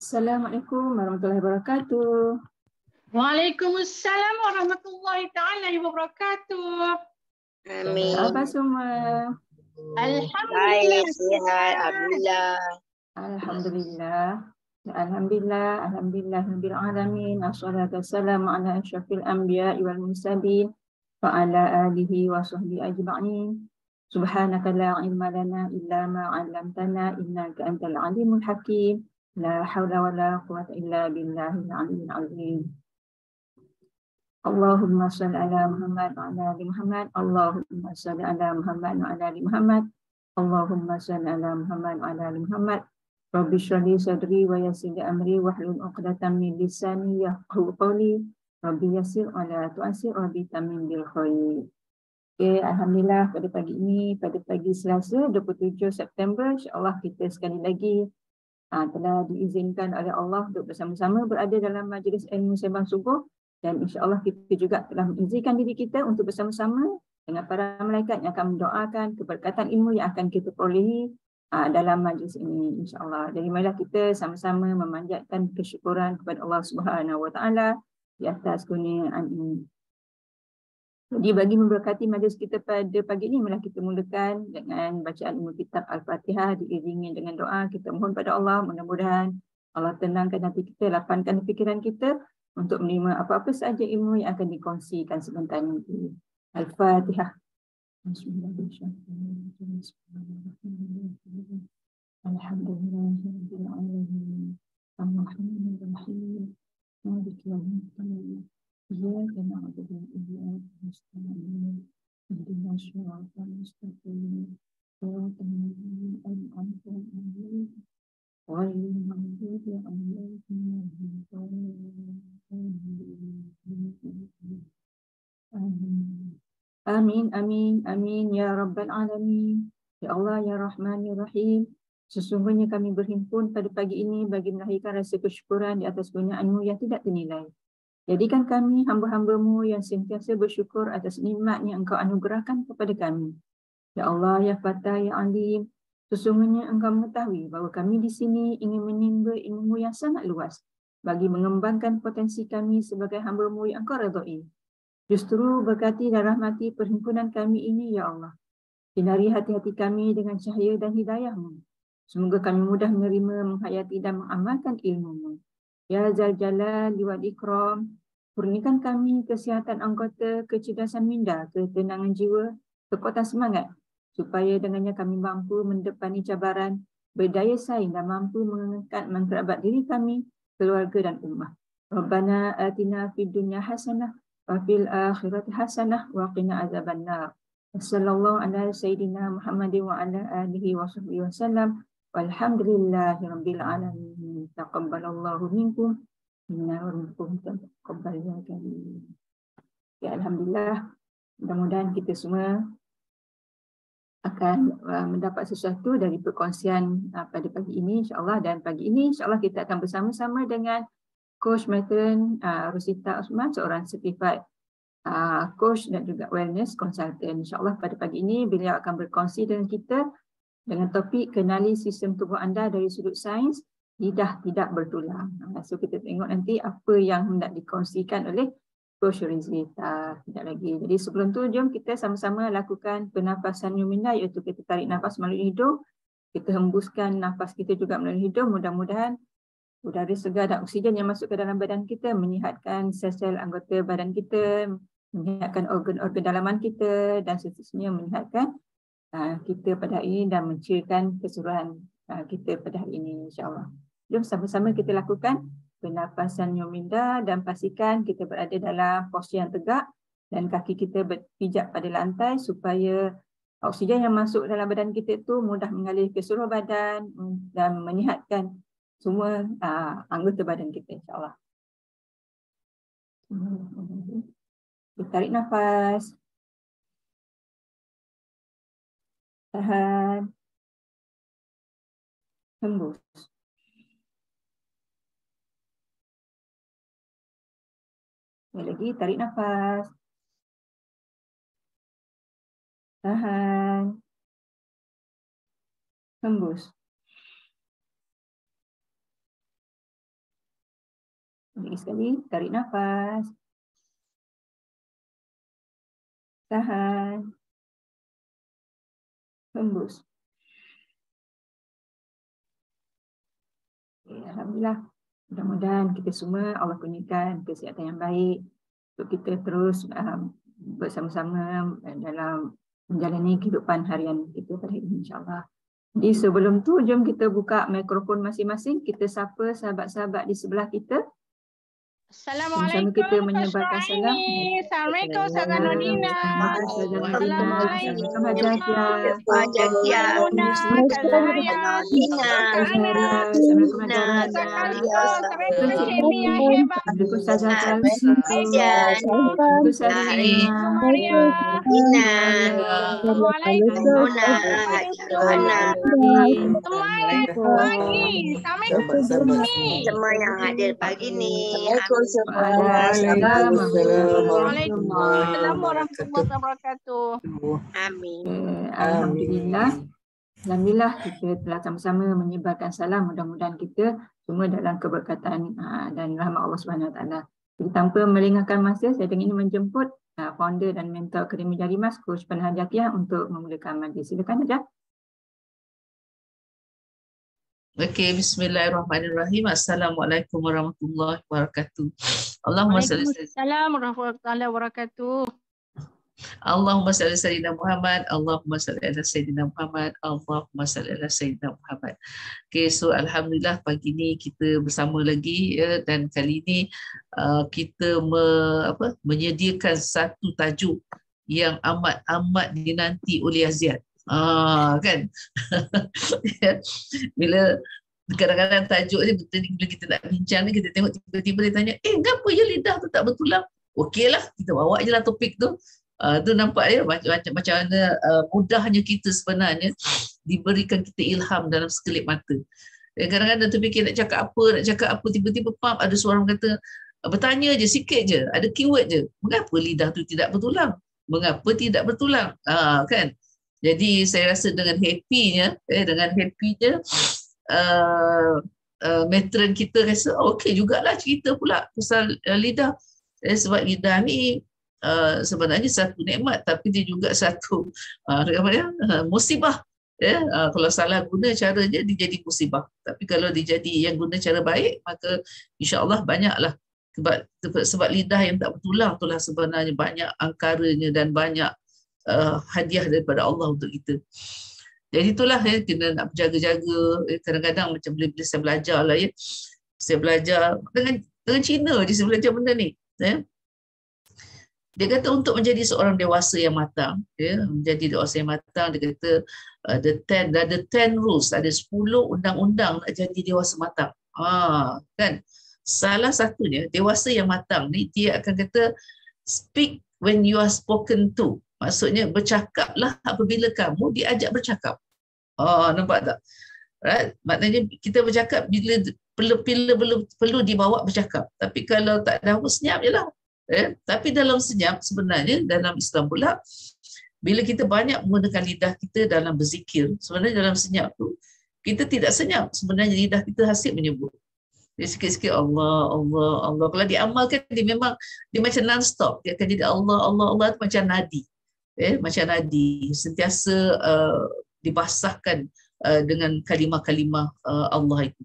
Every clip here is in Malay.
Assalamualaikum warahmatullahi wabarakatuh. Waalaikumsalam warahmatullahi taala wabarakatuh. Amin. Apa semua? Alhamdulillah. Baik, sihat. Alhamdulillah. Alhamdulillah. Alhamdulillah. Alhamdulillah. Rabbil alamin. Assalatu wassalamu ala asyrafil anbiya'i wal mursalin wa ala alihi wa sahbihi ajma'in. Subhanaka la ilma lana illa ma 'allamtana innaka antal alimul hakim. La haula wa la quwwata illa billahil aliyyil azim. Allahumma salli ala Muhammad wa ala ali Muhammad. Allahumma salli ala Muhammad wa ala ali Muhammad. Allahumma salli ala Muhammad wa ala ali Muhammad. Rabbi shrah li sadri wa yassir li amri wahlul 'uqdatam min lisani yafqahu qawli. Rabbi yassir wa la tu'assir, Rabbi tamim bil khair. Okay, alhamdulillah pada pagi ini, pada pagi Selasa 27 September, insya-Allah kita sekali lagi telah diizinkan oleh Allah untuk bersama-sama berada dalam majlis ilmu sembang subuh, dan insya-Allah kita juga telah mengizinkan diri kita untuk bersama-sama dengan para malaikat yang akan mendoakan keberkatan ilmu yang akan kita perolehi dalam majlis ini, insya-Allah. Jadi marilah kita sama-sama memanjatkan kesyukuran kepada Allah Subhanahu Wa Taala di atas kurniaan ini. Jadi bagi memberkati majlis kita pada pagi ini, marilah kita mulakan dengan bacaan ilmu kitab Al-Fatihah diiringi dengan doa. Kita mohon pada Allah, mudah-mudahan Allah tenangkan hati kita, lapangkan fikiran kita untuk menerima apa-apa sahaja ilmu yang akan dikongsikan sebentar ini. Al-Fatihah. Alhamdulillahirrahmanirrahim. Ar-Rahmanir-Rahim. Maliki yaumiddin. إياك نعبد وإياك نستعين اهدنا الصراط المستقيم صراط الذين أنعمت عليهم غير المغضوب عليهم ولا الضالين. Amin, amin, amin ya Rabbal Alamin. Ya Allah, ya Rahman, ya Rahim. Sesungguhnya kami berhimpun pada pagi ini bagi melahirkan rasa kesyukuran di atas kurnia-Mu yang tidak ternilai. Jadikan kami hamba-hamba-Mu yang sentiasa bersyukur atas nikmat yang Engkau anugerahkan kepada kami. Ya Allah, ya Fatah, ya Alim, sesungguhnya Engkau mengetahui bahawa kami di sini ingin menimba ilmu yang sangat luas bagi mengembangkan potensi kami sebagai hamba-Mu yang Engkau redai. Justru berkati dan rahmati perhimpunan kami ini, ya Allah. Sinari hati-hati kami dengan cahaya dan hidayah-Mu. Semoga kami mudah menerima, menghayati dan mengamalkan ilmu-Mu. Ya Zal Jalal wal Ikram, kurniakan kami kesihatan anggota, kecerdasan minda, ketenangan jiwa, kekuatan semangat, supaya dengannya kami mampu mendepani cabaran, berdaya saing dan mampu mengangkat martabat diri kami, keluarga dan ummah. Rabbana atina fid dunya hasanah wa fil akhirati hasanah wa qina azabannar. Wassallallahu ala sayyidina Muhammadin wa ala alihi wa sahbihi wasallam. Walhamdulillahirabbil alamin. Taqabbalallahu minkum inna rabbakum taqabbal ya karim. Ya, alhamdulillah. Mudah-mudahan kita semua akan mendapat sesuatu dari perkongsian pada pagi ini, insya-Allah. Dan pagi ini insya-Allah kita akan bersama-sama dengan Coach Matron Rosita Osman, seorang certified coach dan juga wellness consultant. Insya-Allah pada pagi ini beliau akan berkongsi dengan kita dengan topik kenali sistem tubuh anda dari sudut sains, lidah tidak bertulang. So kita tengok nanti apa yang hendak dikongsikan oleh Coach Rosita tidak lagi. Jadi sebelum tu jom kita sama-sama lakukan pernafasan Yuminda, iaitu kita tarik nafas melalui hidung, kita hembuskan nafas kita juga melalui hidung. Mudah-mudahan udara segar dan oksigen yang masuk ke dalam badan kita menyihatkan sel-sel anggota badan kita, menyihatkan organ-organ dalaman kita dan seterusnya menyihatkan kita pada hari ini dan mencirikan keseluruhan kita pada hari ini, insya-Allah. Jom sama-sama kita lakukan pernafasan Yuminda dan pastikan kita berada dalam posisi yang tegak dan kaki kita berpijak pada lantai supaya oksigen yang masuk dalam badan kita itu mudah mengalir ke seluruh badan dan menyihatkan semua anggota badan kita, insya-Allah. Kita tarik nafas. Tahan. Hembus. Lagi tarik nafas. Tahan. Hembus. Lagi sekali, tarik nafas. Tahan. Hembus. Okay, Alhamdulillah. Mudah-mudahan kita semua Allah kurniakan kesihatan yang baik untuk kita terus bersama-sama dalam menjalani kehidupan harian kita pada hari ini, insyaAllah. Jadi sebelum tu, jom kita buka mikrofon masing-masing. Kita sapa sahabat-sahabat di sebelah kita. Assalamualaikum. Kita menyebarkan salam. Assalamualaikum Ustazah Nordina. Assalamualaikum Haji Akia. Muna, Kak Zaria. Assalamualaikum Haji Rana. Assalamualaikum Cik Mia hebat. Assalamualaikum Ustazah Chelsea. Assalamualaikum Ustazah Rina. Maria. Assalamualaikum. Pagi. Assalamualaikum Umi. Semua yang hadir pagi ni. Waalaikumsalam warahmatullahi wabarakatuh. Amin. Alhamdulillah. Alhamdulillah kita telah sama-sama menyebarkan salam. Mudah-mudahan kita semua dalam keberkatan dan rahmat Allah Subhanahu Wa Taala. Jadi tanpa melengahkan masa, saya ingin menjemput founder dan mentor Akademi Jarimas, Coach Panah Haji untuk memulakan majlis. Silakan Haji. Okey, bismillahirrahmanirrahim. Assalamualaikum warahmatullahi wabarakatuh. Allahumma salli warahmatullahi wabarakatuh. Allahumma salli sayyidina Muhammad, Allahumma salli ala sayyidina Muhammad, Allahumma salli ala sayyidina Muhammad. Okey, so alhamdulillah pagi ni kita bersama lagi ya, dan kali ni kita menyediakan satu tajuk yang amat dinanti oleh Aziat. Kan. Bila kadang-kadang tajuk ni bila kita nak bincang ni, kita tengok tiba-tiba dia tanya, kenapa je lidah tu tak bertulang? Okeylah, kita bawa je lah topik tu. Tu nampak ya macam mana mudahnya kita sebenarnya diberikan kita ilham dalam sekelip mata. Kadang-kadang terfikir nak cakap apa, tiba-tiba ada suara kata, bertanya je sikit je, ada keyword je, mengapa lidah tu tidak bertulang? Mengapa tidak bertulang? Kan? Jadi saya rasa dengan happy-nya matron kita rasa okey jugalah cerita pula pasal lidah. Sebab lidah ni sebenarnya satu nikmat, tapi dia juga satu musibah. Kalau salah guna caranya dia jadi musibah. Tapi kalau dia jadi yang guna cara baik, maka insya-Allah banyaklah. Sebab lidah yang tak bertulang itulah sebenarnya banyak angkaranya dan banyak hadiah daripada Allah untuk kita. Jadi itulah kena nak berjaga-jaga. Kadang-kadang macam bila saya belajar lah ya. Saya belajar dengan Cina je saya belajar benda ni. Dia kata untuk menjadi seorang dewasa yang matang, menjadi dewasa yang matang, dia kata ada 10 rules, ada 10 undang-undang nak jadi dewasa matang. Kan? Salah satunya dewasa yang matang ni dia akan kata speak when you are spoken to. Maksudnya bercakaplah apabila kamu diajak bercakap. Nampak tak? Right? Maknanya kita bercakap bila perlu dibawa bercakap. Tapi kalau tak ada apa, senyap je lah. Tapi dalam senyap sebenarnya dalam Islam pula, bila kita banyak menggunakan lidah kita dalam berzikir, sebenarnya dalam senyap tu kita tidak senyap. Sebenarnya lidah kita asyik menyebut. Dia sikit-sikit Allah, Allah, Allah. Kalau diamalkan dia memang dia macam non-stop. Dia akan jadi Allah, Allah, Allah tu macam nadi. Macam nadi sentiasa dibasahkan dengan kalimah-kalimah Allah itu.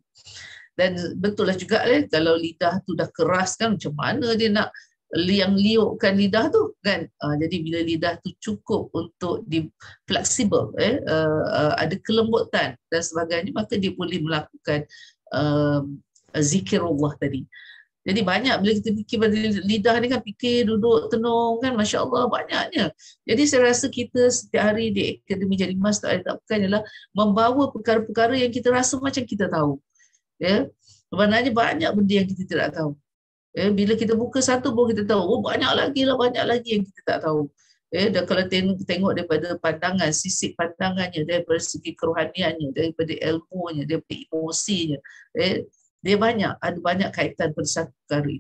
Dan betul lah juga kalau lidah tu dah keras kan, macam mana dia nak liang-liukkan lidah tu kan. Jadi bila lidah tu cukup untuk fleksibel, ada kelembutan dan sebagainya, maka dia boleh melakukan zikirullah tadi. Jadi banyak bila kita fikir pada lidah ni kan, fikir, duduk, tenung kan, Masya Allah banyaknya. Jadi saya rasa kita setiap hari di Akademi Jarimas tak bukan ialah membawa perkara-perkara yang kita rasa macam kita tahu. Sebenarnya banyak benda yang kita tidak tahu. Bila kita buka satu baru kita tahu, banyak lagi yang kita tak tahu. Dan kalau tengok daripada pandangan, sisi pandangannya, daripada segi kerohaniannya, daripada ilmunya, daripada emosinya, dia ada banyak kaitan pada satu perkara.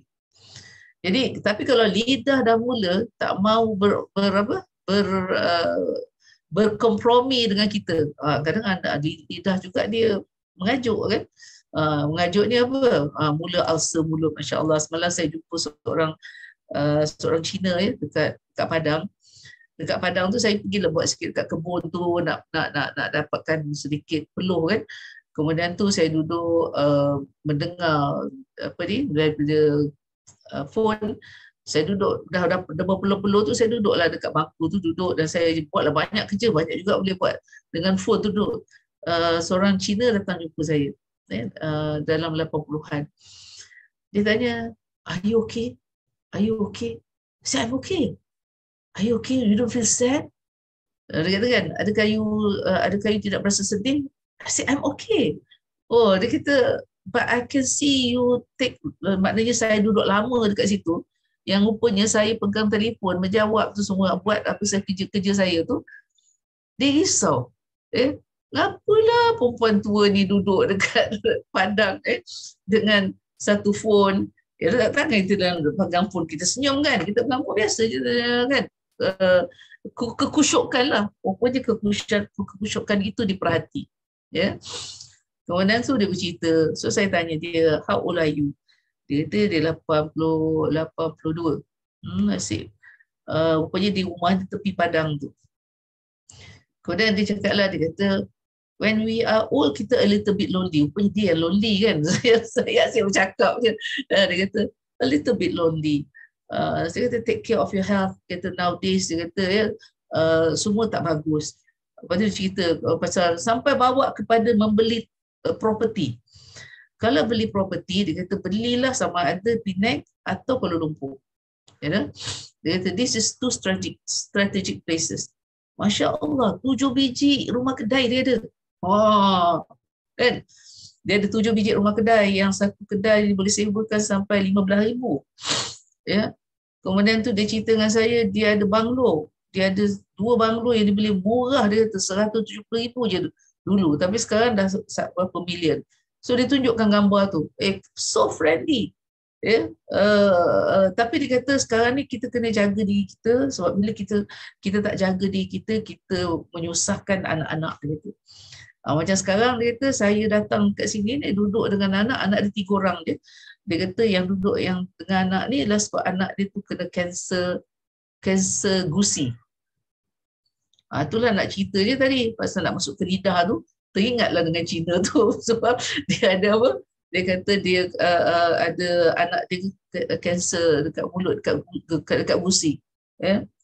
Jadi, tapi kalau lidah dah mula tak mau berkompromi dengan kita, kadang-kadang lidah juga dia mengajuk kan. Mengajuk ni apa? Mula ulcer mulut, Masya Allah. Semalam saya jumpa seorang Cina ya, dekat Padang. Dekat Padang tu saya pergilah buat sikit dekat kebun tu, nak dapatkan sedikit peluh kan. Kemudian tu saya duduk mendengar apa ni daripada phone. Saya duduk dah berpeluh-peluh tu, saya duduklah dekat bangku tu duduk, dan saya buatlah banyak kerja, banyak juga boleh buat dengan phone tu duduk. Seorang Cina datang jumpa saya dalam 80-an. Dia tanya, "Are you okay? Are you okay?" I said, "I'm okay." "Are you okay? You don't feel sad?" Dia kata kan, adakah you tidak berasa sedih? I said, "I'm okay." Oh, dia kata, "But I can see you take," maknanya saya duduk lama dekat situ, yang rupanya saya pegang telefon, menjawab tu semua, buat apa saya kerja saya tu. Dia risau. Ngapalah perempuan tua ni duduk dekat padang dengan satu phone. Takkan kita dalam pegang phone kita senyum kan? Kita pegang phone biasa je kan? Kekusyukan lah. Pokoknya kekusyukan itu diperhati. Ya. Kemudian tu dia bercerita. So saya tanya dia, "How old are you?" Dia kata dia 82. Asyik. Rupanya di rumah di tepi padang tu. Kemudian dia cakap lah, dia kata, "When we are old, kita a little bit lonely." Rupanya dia yang lonely kan. Saya asyik bercakap je. Dia kata, "A little bit lonely." Saya kata, "Take care of your health." Kata nowadays, dia kata ya, semua tak bagus. Lepas tu dia cerita pasal sampai bawa kepada membeli property. Kalau beli property, dia kata belilah sama ada Penang atau Kuala Lumpur. Dia kata this is two strategic places. Masya Allah, 7 biji rumah kedai dia ada. Kan? Dia ada 7 biji rumah kedai, yang satu kedai boleh sewakan sampai 15,000. Ya. Kemudian tu dia cerita dengan saya, dia ada banglo. Dia ada 2 banglo yang dibeli murah, dia kata 170,000 je dulu. Tapi sekarang dah berapa million. So dia tunjukkan gambar tu. So friendly. Tapi dia kata sekarang ni kita kena jaga diri kita, sebab bila kita tak jaga diri kita menyusahkan anak-anak dia. Macam sekarang dia kata saya datang kat sini ni duduk dengan anak dia 3 orang dia. Dia kata yang duduk yang dengan anak ni adalah sebab anak dia tu kena kanser gusi. Itulah nak cerita je tadi pasal nak masuk ke lidah tu. Teringatlah dengan Cina tu sebab dia ada apa? Dia kata dia ada anak dia kanser dekat mulut, dekat gusi.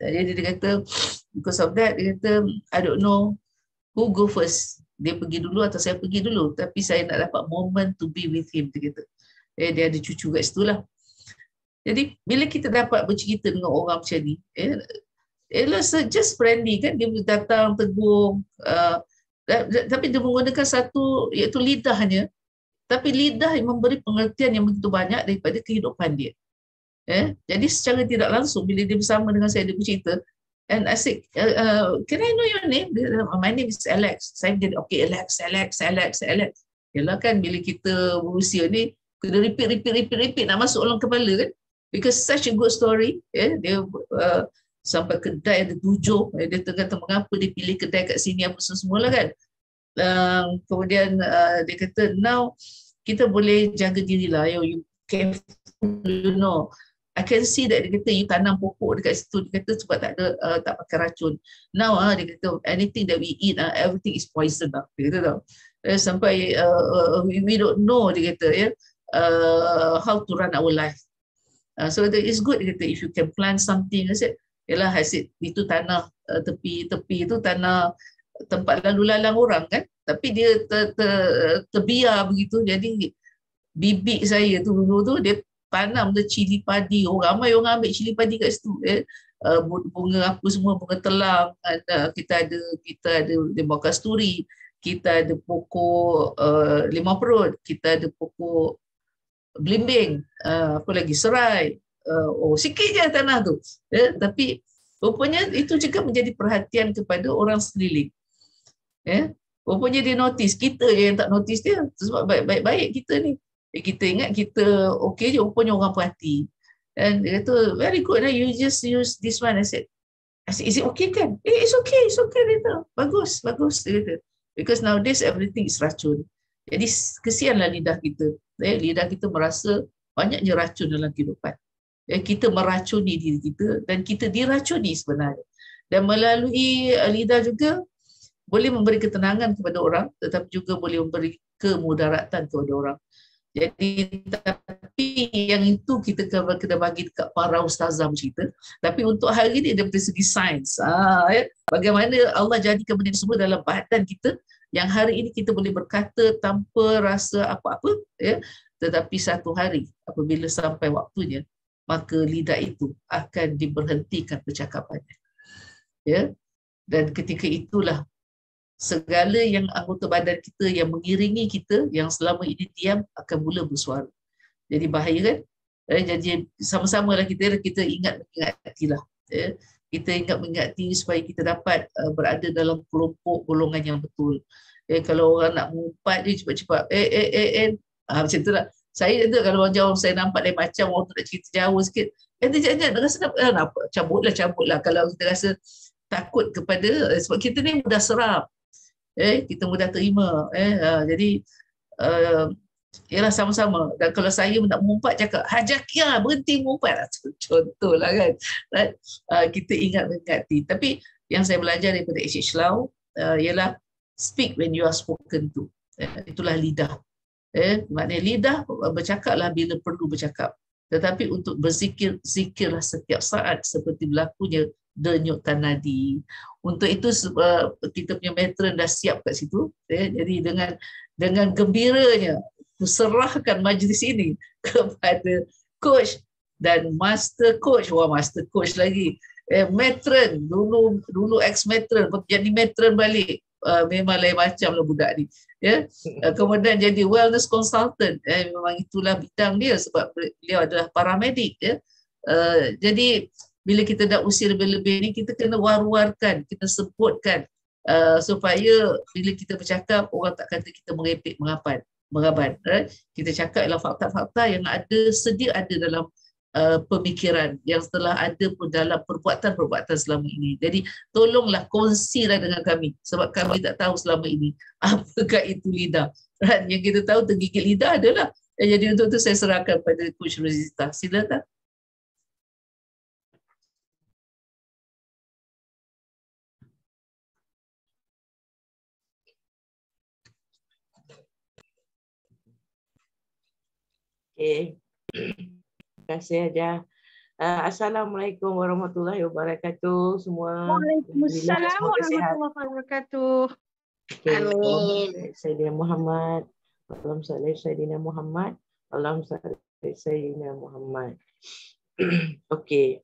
Jadi dia kata because of that, dia kata I don't know who go first. Dia pergi dulu atau saya pergi dulu, tapi saya nak dapat moment to be with him, dia kata. Dia ada cucu kat situ lah. Jadi bila kita dapat bercerita dengan orang macam ni, just friendly kan, dia datang tegur, tapi dia menggunakan satu iaitu lidahnya, tapi lidah yang memberi pengertian yang begitu banyak daripada kehidupan dia. Jadi secara tidak langsung bila dia bersama dengan saya, dia bercerita, and I said, "Can I know your name?" "My name is Alex." Saya jadi okay, Alex. Yalah kan bila kita berusia ni kena repeat nak masuk dalam kepala kan, because such a good story. Dia sampai kedai ada 7. Dia kata mengapa dia pilih kedai kat sini apa semua lah kan. Kemudian dia kata now kita boleh jaga diri lah. You careful, you know. I can see that, dia kata you tanam pokok dekat situ, dia kata sebab tak pakai racun. Now dia kata anything that we eat, everything is poison lah. Dia kata tau. Sampai we don't know, dia kata how to run our life. So it's good, dia kata if you can plant something. I said, yalah, itu tanah tepi itu tanah tempat lalu lalang orang kan, tapi dia terbiar begitu. Jadi bibik saya tu dulu tu dia tanam tu cili padi. Ramai orang ambil cili padi kat situ. Bunga apa semua, bunga telang. Kita ada limau kasturi, kita ada pokok limau perut, kita ada pokok belimbing, apa lagi, serai. Sikit je tanah tu. Tapi rupanya itu juga menjadi perhatian kepada orang sekeliling. Rupanya dia notice, kita je yang tak notice dia. Sebab baik-baik kita ni. Kita ingat kita okey je, rupanya orang perhati. Dan dia kata, very good, you just use this one. I said, is it okay kan? It's okay, dia kata. Bagus, dia kata. Because nowadays everything is racun. Jadi kesianlah lidah kita. Lidah kita merasa banyaknya racun dalam kehidupan. Kita meracuni diri kita dan kita diracuni sebenarnya. Dan melalui lidah juga boleh memberi ketenangan kepada orang, tetapi juga boleh memberi kemudaratan kepada orang. Jadi tapi yang itu kita kena bagi dekat para ustazah cerita. Tapi untuk hari ini daripada segi sains, bagaimana Allah jadikan benda semua dalam badan kita, yang hari ini kita boleh berkata tanpa rasa apa-apa, tetapi satu hari apabila sampai waktunya, maka lidah itu akan diberhentikan percakapannya. Dan ketika itulah segala yang anggota badan kita yang mengiringi kita, yang selama ini diam, akan mula bersuara. Jadi bahaya kan? Jadi sama-sama lah kita ingat mengingatilah. Kita ingat mengingati supaya kita dapat berada dalam kelompok golongan yang betul. Kalau orang nak mengumpat dia cepat-cepat. Macam tu lah. Saya tu kalau orang jauh saya nampak lain macam orang tu nak cerita jauh sikit. Jangan rasa cabutlah. Kalau kita rasa takut kepada, sebab kita ni mudah serap. Kita mudah terima. Jadi ialah sama-sama. Dan kalau saya nak mengumpat cakap Hajakia berhenti mengumpat, contohlah kan. Kita ingat mengingati. Tapi yang saya belajar daripada H.H. Lau ialah speak when you are spoken to. Itulah lidah. Maknanya lidah bercakaplah bila perlu bercakap. Tetapi untuk berzikir, zikirlah setiap saat seperti berlakunya denyutan nadi. Untuk itu kita punya matron dah siap kat situ. Jadi dengan gembiranya serahkan majlis ini kepada coach dan master coach. Wah, master coach lagi. Matron, dulu ex-matron, jadi matron balik. Memang lain macam lah budak ni. Kemudian jadi wellness consultant. Memang itulah bidang dia sebab beliau adalah paramedik. Jadi bila kita dah usia lebih-lebih ni, kita kena war-warkan, kita sebutkan supaya bila kita bercakap, orang tak kata kita merepek mengaban. Kita cakap ialah fakta-fakta yang sedia ada dalam pemikiran, yang telah ada pun dalam perbuatan-perbuatan selama ini. Jadi tolonglah kongsilah dengan kami, sebab kami tak tahu selama ini apakah itu lidah. Yang kita tahu tergigit lidah adalah. Jadi untuk itu saya serahkan pada Coach Rosita. Silakan. Okay. Terima kasih Haja. Assalamualaikum warahmatullahi wabarakatuh semua. Waalaikumsalam warahmatullahi wabarakatuh. Amin. Sayyidina Muhammad. Allahumma salli Sayyidina Muhammad. Allahumma salli Sayyidina Muhammad. Okey.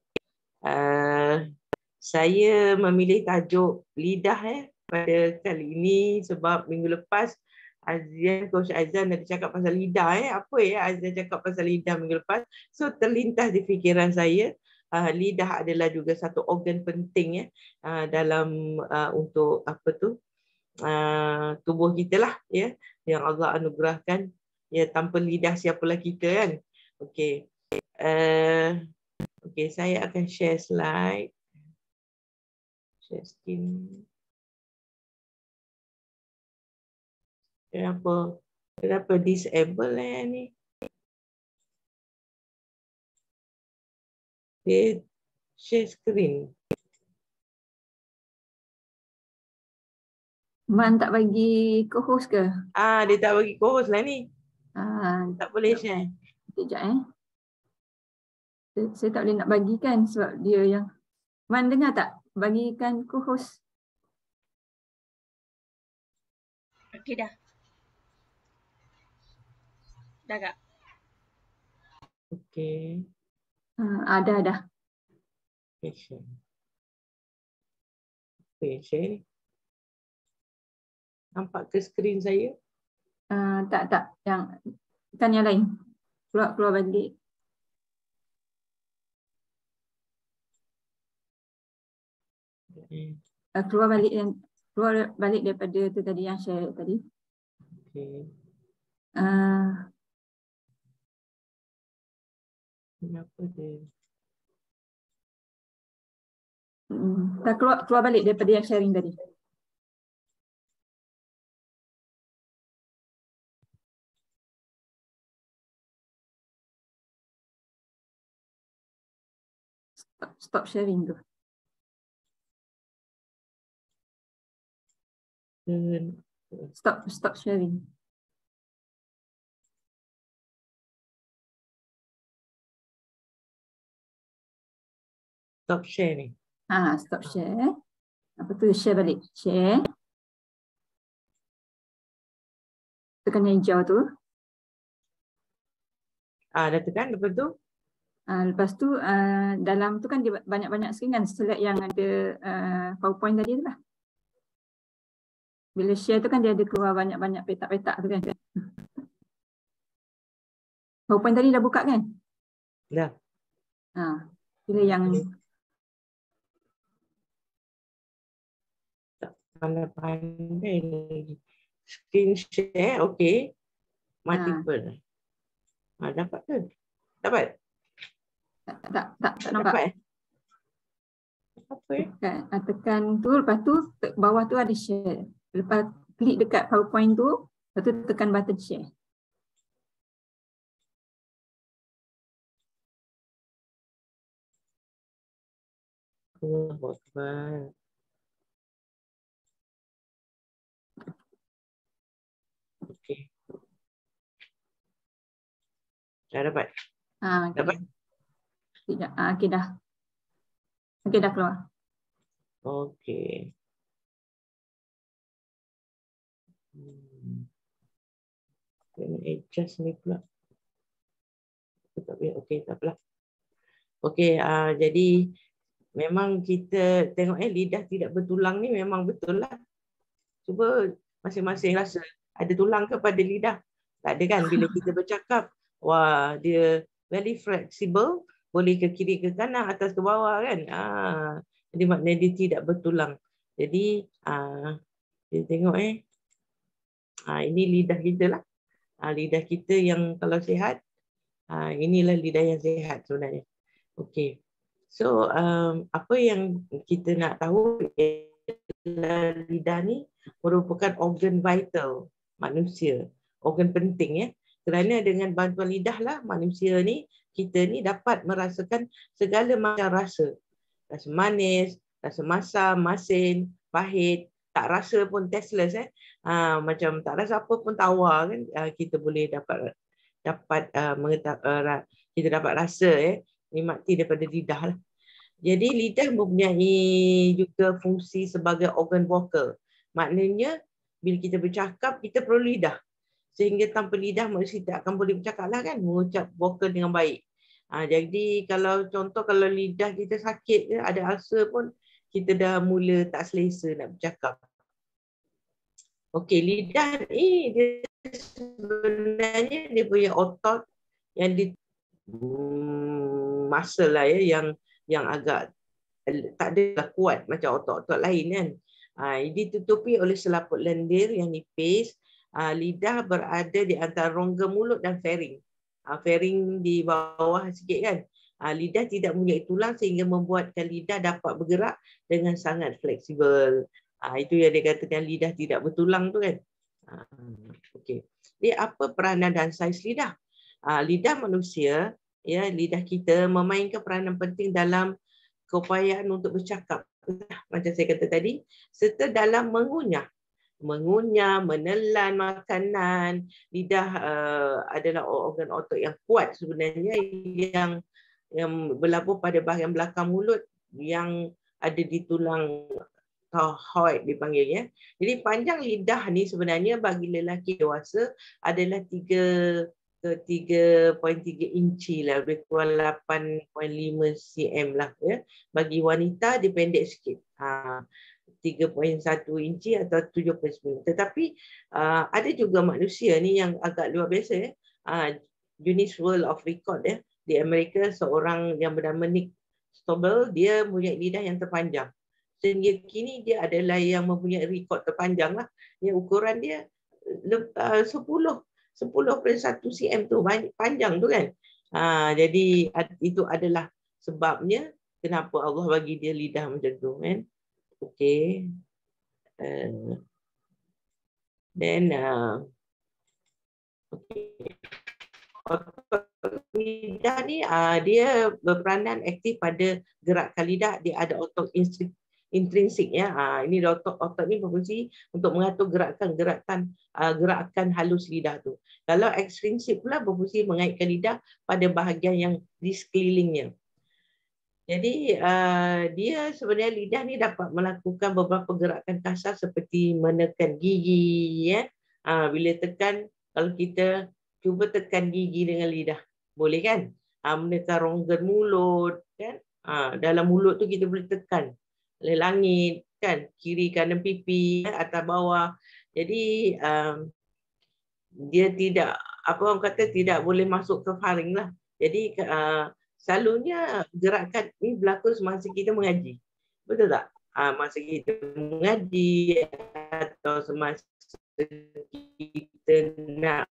Saya memilih tajuk lidah pada kali ini sebab minggu lepas Coach Aizan ada cakap pasal lidah. Apa Aizan cakap pasal lidah minggu lepas. So terlintas di fikiran saya, lidah adalah juga satu organ penting dalam untuk tubuh kita lah yang Allah anugerahkan. Tanpa lidah siapalah kita kan. Okey. Okey, saya akan share slide. Share screen. Kenapa disable ni? Dia share screen. Man tak bagi co-host ke? Dia tak bagi co-host lah ni. Tak boleh share. Sekejap Saya tak boleh nak bagikan sebab dia yang Man dengar tak? Bagikan co-host. Okey dah. Dah Kak. Okey. Dah. Okay, share. Okay, share ni. Nampak ke skrin saya? Tak. Yang lain. Keluar balik. Keluar balik daripada tu tadi yang share tadi. Okey. Kenapa dia? Tak keluar balik daripada yang sharing tadi. Stop sharing tu. Stop sharing. Stop share ni. Stop share. Apa tu? Share balik. Share. Tekan yang hijau tu. Dah tekan, lepas tu? Lepas tu dalam tu kan dia banyak-banyak screen kan, select yang ada PowerPoint tadi tu lah. Bila share tu kan dia ada keluar banyak-banyak petak-petak tu kan. PowerPoint tadi dah buka kan? Dah. Pilih yang pandai lagi. Screen share, okay. Multiple. Dapat ke? Dapat? Tak nampak. Dapat. Apa Tekan tu, lepas tu bawah tu ada share. Lepas klik dekat PowerPoint tu, lepas tu tekan button share. Okay. Dah dapat? Dapat? Tidak. Okay dah. Okay dah keluar. Okay. Kena adjust ni pula. Okay, tak apalah. Okay, jadi memang kita tengok lidah tidak bertulang ni memang betul lah. Cuba masing-masing rasa ada tulang ke pada lidah? Tak ada kan? Bila kita bercakap, wah dia very flexible, boleh ke kiri ke kanan, atas ke bawah kan? Jadi maknanya dia tidak bertulang. Jadi kita tengok ini lidah kita lah. Lidah kita yang kalau sihat, inilah lidah yang sihat sebenarnya. Okay. So apa yang kita nak tahu ialah lidah ni merupakan organ vital manusia, organ penting ya. Kerana dengan bantuan lidah lah manusia ni, kita ni dapat merasakan segala macam rasa. Rasa manis, rasa masam, masin, pahit, tak rasa pun tasteless macam tak rasa apa pun tawar kan, kita boleh dapat kita dapat rasa nikmati daripada lidah lah. Jadi lidah mempunyai juga fungsi sebagai organ vokal. Maknanya bila kita bercakap kita perlu lidah. Sehingga tanpa lidah manusia tak akan boleh bercakap lah kan, mengucap vokal dengan baik. Jadi kalau contoh kalau lidah kita sakit, ada ulcer pun kita dah mula tak selesa nak bercakap. Okey, lidah ni dia sebenarnya dia punya otot yang muscle lah yang agak tak ada kuat macam otot-otot lain kan. Ditutupi oleh selaput lendir yang nipis. Lidah berada di antara rongga mulut dan faring. Faring di bawah sikit kan. Lidah tidak mempunyai tulang sehingga membuatkan lidah dapat bergerak dengan sangat fleksibel. Itu yang dikatakan lidah tidak bertulang tu kan. Okey. Jadi apa peranan dan saiz lidah? Lidah manusia, ya, lidah kita memainkan peranan penting dalam keupayaan untuk bercakap, macam saya kata tadi, serta dalam mengunyah, menelan makanan. Lidah adalah organ otot yang kuat sebenarnya yang berlabuh pada bahagian belakang mulut yang ada di tulang thyroid dipanggil ya. Jadi panjang lidah ni sebenarnya bagi lelaki dewasa adalah 3.3 inci lah, lebih kurang 8.5 cm lah ya. Bagi wanita dia pendek sikit. 3.1 inci atau 7.9. Tetapi ada juga manusia ni yang agak luar biasa ya. Guinness World of Record ya. Di Amerika seorang yang bernama Nick Stobel, dia mempunyai lidah yang terpanjang. Sehingga kini dia adalah yang mempunyai rekod terpanjang lah. Ya, ukuran dia 10.1 cm tu, panjang tu kan. Jadi itu adalah sebabnya kenapa Allah bagi dia lidah macam tu kan. Okey. Then okay. lidah ni dia berperanan aktif pada gerakan lidah. Dia ada otot intrinsik ya. Ini otot ni berfungsi untuk mengatur gerakan halus lidah tu. Kalau ekstrinsik pula berfungsi mengaitkan lidah pada bahagian yang di sekelilingnya. Jadi dia sebenarnya lidah ni dapat melakukan beberapa gerakan kasar seperti menekan gigi ya. Bila tekan, kalau kita cuba tekan gigi dengan lidah, boleh kan? Menekan rongga mulut kan? Dalam mulut tu kita boleh tekan langit kan, kiri kanan pipi, atas bawah. Jadi dia tidak, apa orang kata, tidak boleh masuk ke faring lah. Jadi selalunya gerakan ni berlaku semasa kita mengaji. Betul tak? Masa kita mengaji atau semasa kita nak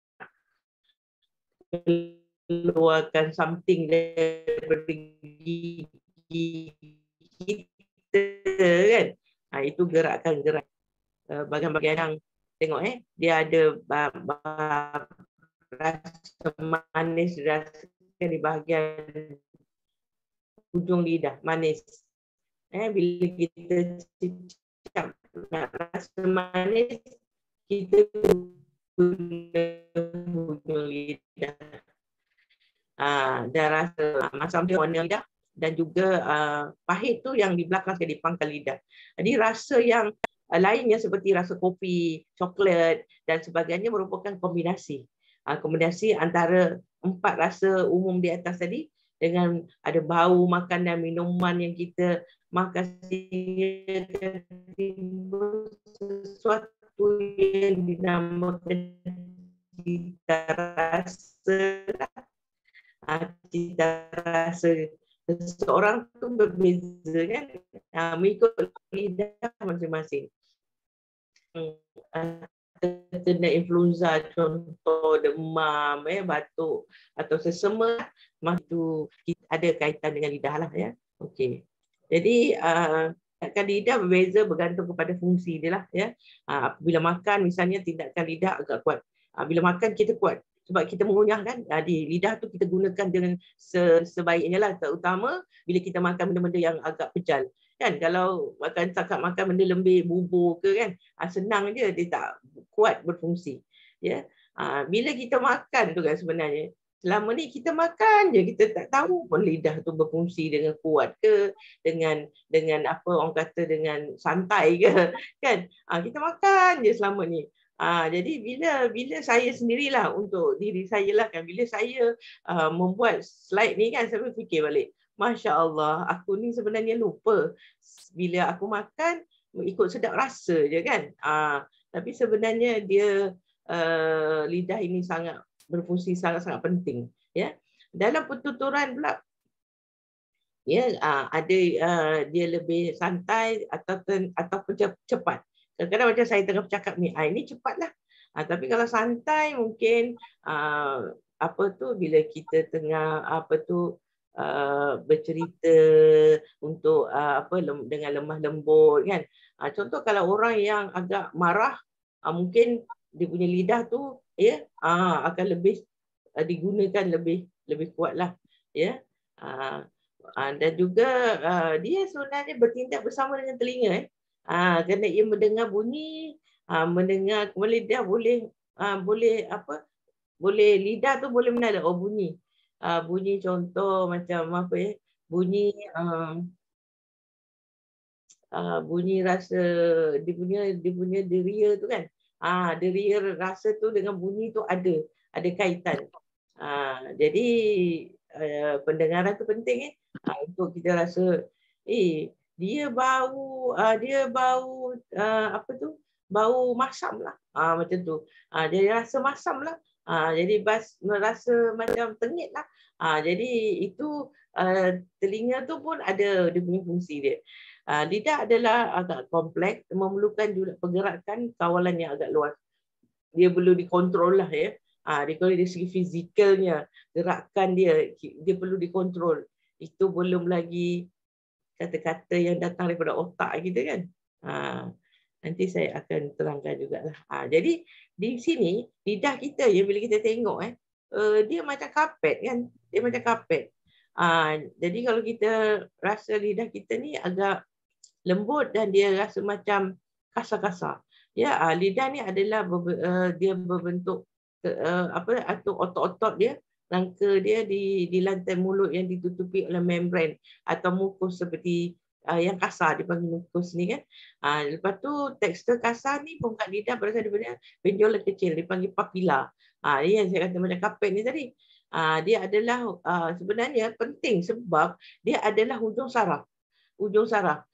keluarkan something daripada gigi kita kan. Itu gerakan-gerakan bagian-bagian yang tengok dia ada rasa manis dirasakan di bahagian hujung lidah, manis. Bila kita cicap nak rasa manis, kita guna hujung lidah. Dan rasa masam dia warna lidah dan juga pahit tu yang di belakang sekali, pangkal lidah. Jadi rasa yang lainnya seperti rasa kopi, coklat dan sebagainya merupakan kombinasi. Kombinasi antara 4 rasa umum di atas tadi dengan ada bau makanan, minuman yang kita makan sehingga timbul sesuatu yang dinamakan cita rasa. Cita rasa seseorang tu berbeza kan, mengikut lidah masing-masing. Kena influenza, contoh demam, batuk atau sesama, itu ada kaitan dengan lidah lah ya. Okey. Jadi tindakan lidah berbeza bergantung kepada fungsi dia lah ya. Bila makan misalnya tindakan lidah agak kuat. Bila makan kita kuat sebab kita mengunyah kan. Di lidah tu kita gunakan dengan sebaiknya lah, terutama bila kita makan benda-benda yang agak pejal. Kan kalau cakap makan benda lembik, bubur ke kan, senang je, dia tak kuat berfungsi. Ya. Bila kita makan tu kan sebenarnya, selama ni kita makan je, kita tak tahu pun lidah tu berfungsi dengan kuat ke, dengan apa orang kata, dengan santai ke kan. Kita makan je selama ni. Jadi bila saya sendirilah, untuk diri saya lah kan, bila saya membuat slide ni kan, saya fikir balik, Masya Allah, aku ni sebenarnya lupa. Bila aku makan, ikut sedap rasa je kan. Tapi sebenarnya dia lidah ini sangat berfungsi, sangat-sangat penting. Ya. Dalam pertuturan pula, ya, ada dia lebih santai atau cepat. Kadang-kadang macam saya tengah bercakap ni, ini cepatlah. Tapi kalau santai mungkin bila kita tengah bercerita untuk dengan lemah lembut kan. Contoh kalau orang yang agak marah, mungkin dia punya lidah tu ya akan lebih digunakan lebih kuatlah ya. Dan juga dia sebenarnya bertindak bersama dengan telinga kerana ia mendengar bunyi, mendengar lidah boleh lidah tu boleh mengenal bunyi. Bunyi contoh macam bunyi bunyi rasa dia punya deria tu kan. Deria rasa tu dengan bunyi tu ada kaitan. Jadi pendengaran tu penting untuk kita rasa dia bau bau masam lah. Macam tu. Jadi rasa masam lah. Jadi merasa macam tengit lah. Jadi itu telinga tu pun ada dia punya fungsi dia. Lidah adalah agak kompleks, memerlukan juga pergerakan kawalan yang agak luas. Dia perlu dikontrol lah ya. Dari segi fizikalnya, gerakan dia perlu dikontrol. Itu belum lagi kata-kata yang datang daripada otak kita kan. Nanti saya akan terangkan jugalah. Jadi di sini lidah kita ya, bila kita tengok dia macam kapet kan. Dia macam kapet. Jadi kalau kita rasa lidah kita ni agak lembut dan dia rasa macam kasar-kasar. Ya, lidah ni adalah dia berbentuk atau otot-otot dia, rangka dia di lantai mulut yang ditutupi oleh membran atau mukus seperti yang kasar dipanggil mukus ni kan. Lepas tu tekstur kasar ni permukaan lidah berasal daripada benjolan kecil dipanggil papila. Ini yang saya kata macam kapet ni tadi. Dia adalah sebenarnya penting sebab dia adalah hujung saraf. Hujung saraf.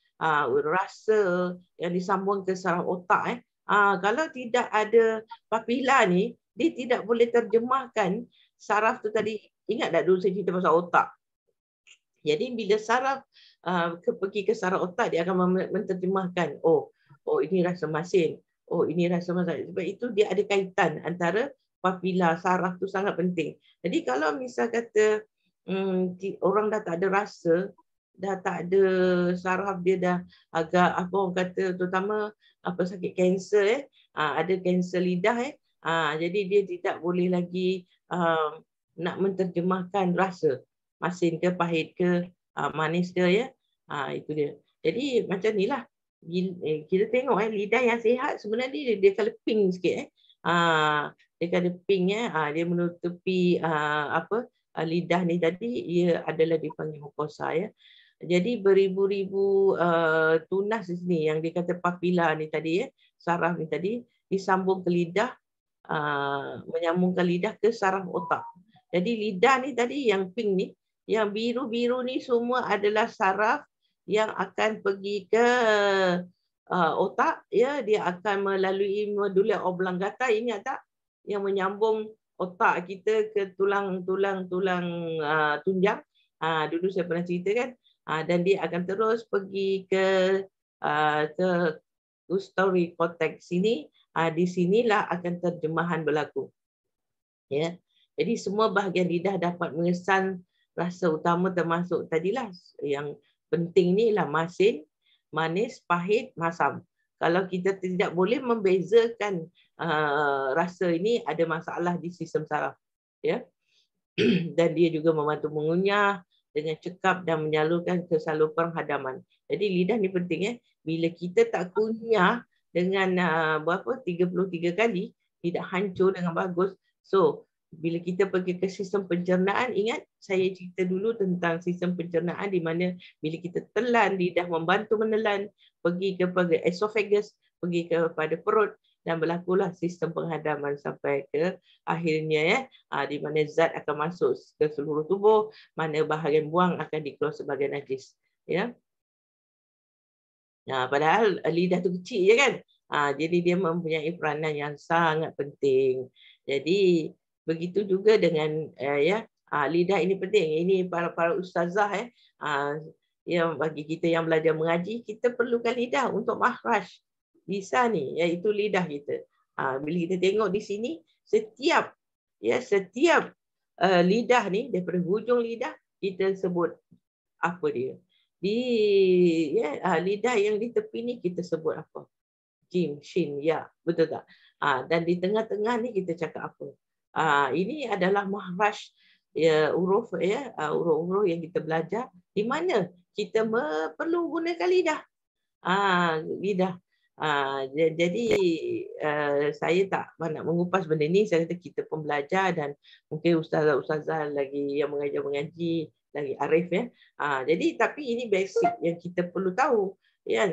Rasa yang disambung ke saraf otak. Kalau tidak ada papila ni, dia tidak boleh terjemahkan saraf tu tadi. Ingat tak dulu saya cerita pasal otak? Jadi bila saraf pergi ke saraf otak, dia akan menterjemahkan, oh ini rasa masin, oh ini rasa masin. Sebab itu dia ada kaitan antara papila, saraf tu sangat penting. Jadi kalau misal kata orang dah tak ada rasa, dah tak ada saraf, dia dah agak apa orang kata, terutama sakit kanser ada kanser lidah jadi dia tidak boleh lagi nak menterjemahkan rasa masin ke pahit ke manis ke ya. Itu dia. Jadi macam nilah kita tengok lidah yang sihat sebenarnya dia colour pink sikit dia colour pink dia menutupi lidah ni tadi, ia adalah dipanggil mukosa ya. Jadi beribu-ribu tunas di sini yang dikata papila ni tadi saraf ni tadi disambung ke lidah, menyambungkan lidah ke saraf otak. Jadi lidah ni tadi yang pink ni, yang biru-biru ni semua adalah saraf yang akan pergi ke otak ya. Dia akan melalui medulla oblongata, ingat tak? Yang menyambung otak kita ke tulang-tulang tunjang. Dulu saya pernah cerita kan. Dan dia akan terus pergi ke gustatory cortex sini. Di sinilah akan terjemahan berlaku. Ya. Jadi semua bahagian lidah dapat mengesan rasa utama termasuk tadilah yang penting ni lah masin, manis, pahit, masam. Kalau kita tidak boleh membezakan rasa ini, ada masalah di sistem saraf. Ya. Dan dia juga membantu mengunyah dengan cekap dan menyalurkan ke saluran hadaman. Jadi lidah ni penting Bila kita tak kunyah dengan 33 kali, tidak hancur dengan bagus. So, bila kita pergi ke sistem pencernaan, ingat saya cerita dulu tentang sistem pencernaan di mana bila kita telan, lidah membantu menelan, pergi kepada esophagus, pergi kepada perut dan berlakulah sistem penghadaman sampai ke akhirnya di mana zat akan masuk ke seluruh tubuh, mana bahagian buang akan dikeluar sebagai najis. Ya. Padahal lidah tu kecil je kan. Jadi dia mempunyai peranan yang sangat penting. Jadi begitu juga dengan lidah ini penting. Ini para ustazah yang bagi kita yang belajar mengaji, kita perlukan lidah untuk makhraj lisan ni, iaitu lidah kita. Bila kita tengok di sini, setiap lidah ni daripada hujung lidah kita sebut apa dia. Di lidah yang di tepi ni kita sebut apa? Jim, shin, ya, betul tak? Dan di tengah-tengah ni kita cakap apa? Ini adalah makhraj huruf huruf yang kita belajar di mana kita perlu gunakan lidah. Lidah. Jadi saya tak nak mengupas benda ni. Saya kata kita pun belajar dan mungkin ustazah lagi yang mengaji lagi arif jadi tapi ini basic yang kita perlu tahu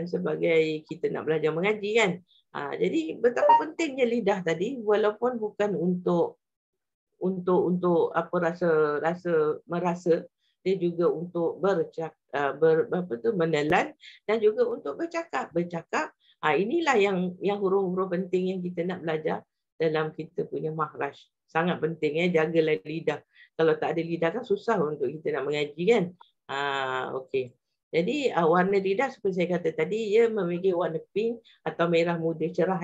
sebagai kita nak belajar mengaji kan. Jadi betapa pentingnya lidah tadi, walaupun bukan untuk apa rasa merasa, dia juga untuk menelan dan juga untuk bercakap. Inilah yang huruf-huruf penting yang kita nak belajar dalam kita punya makhraj. Sangat penting jagalah lidah. Kalau tak ada lidah kan susah untuk kita nak mengaji kan. Okey. Jadi warna lidah seperti saya kata tadi, ia memiliki warna pink atau merah muda cerah.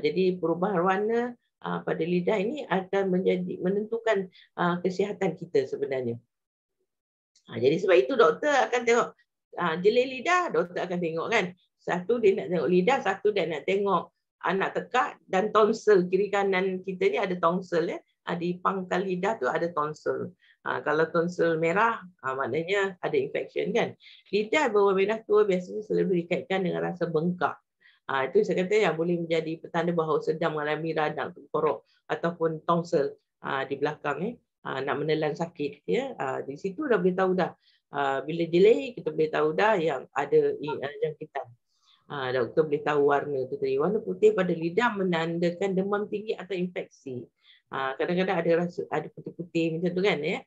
Jadi perubahan warna pada lidah ini akan menentukan kesihatan kita sebenarnya. Jadi sebab itu doktor akan tengok jeli lidah, doktor akan tengok kan. Satu dia nak tengok lidah, satu dia nak tengok anak tekak dan tonsil. Kiri kanan kita ni ada tonsil di pangkal lidah tu ada tonsil. Kalau tonsil merah, maknanya ada infection kan. Lidah berwarna merah tu biasanya selalu dikaitkan dengan rasa bengkak. Itu saya kata yang boleh menjadi petanda bahawa sedang mengalami radang tengkorak ataupun tonsil di belakang nak menelan sakit ya. Di situ dah boleh tahu dah. Bila delay kita boleh tahu dah yang ada jangkitan. Doktor boleh tahu warna tu tadi. Warna putih pada lidah menandakan demam tinggi atau infeksi. Kadang-kadang ada putih-putih macam tu kan ya.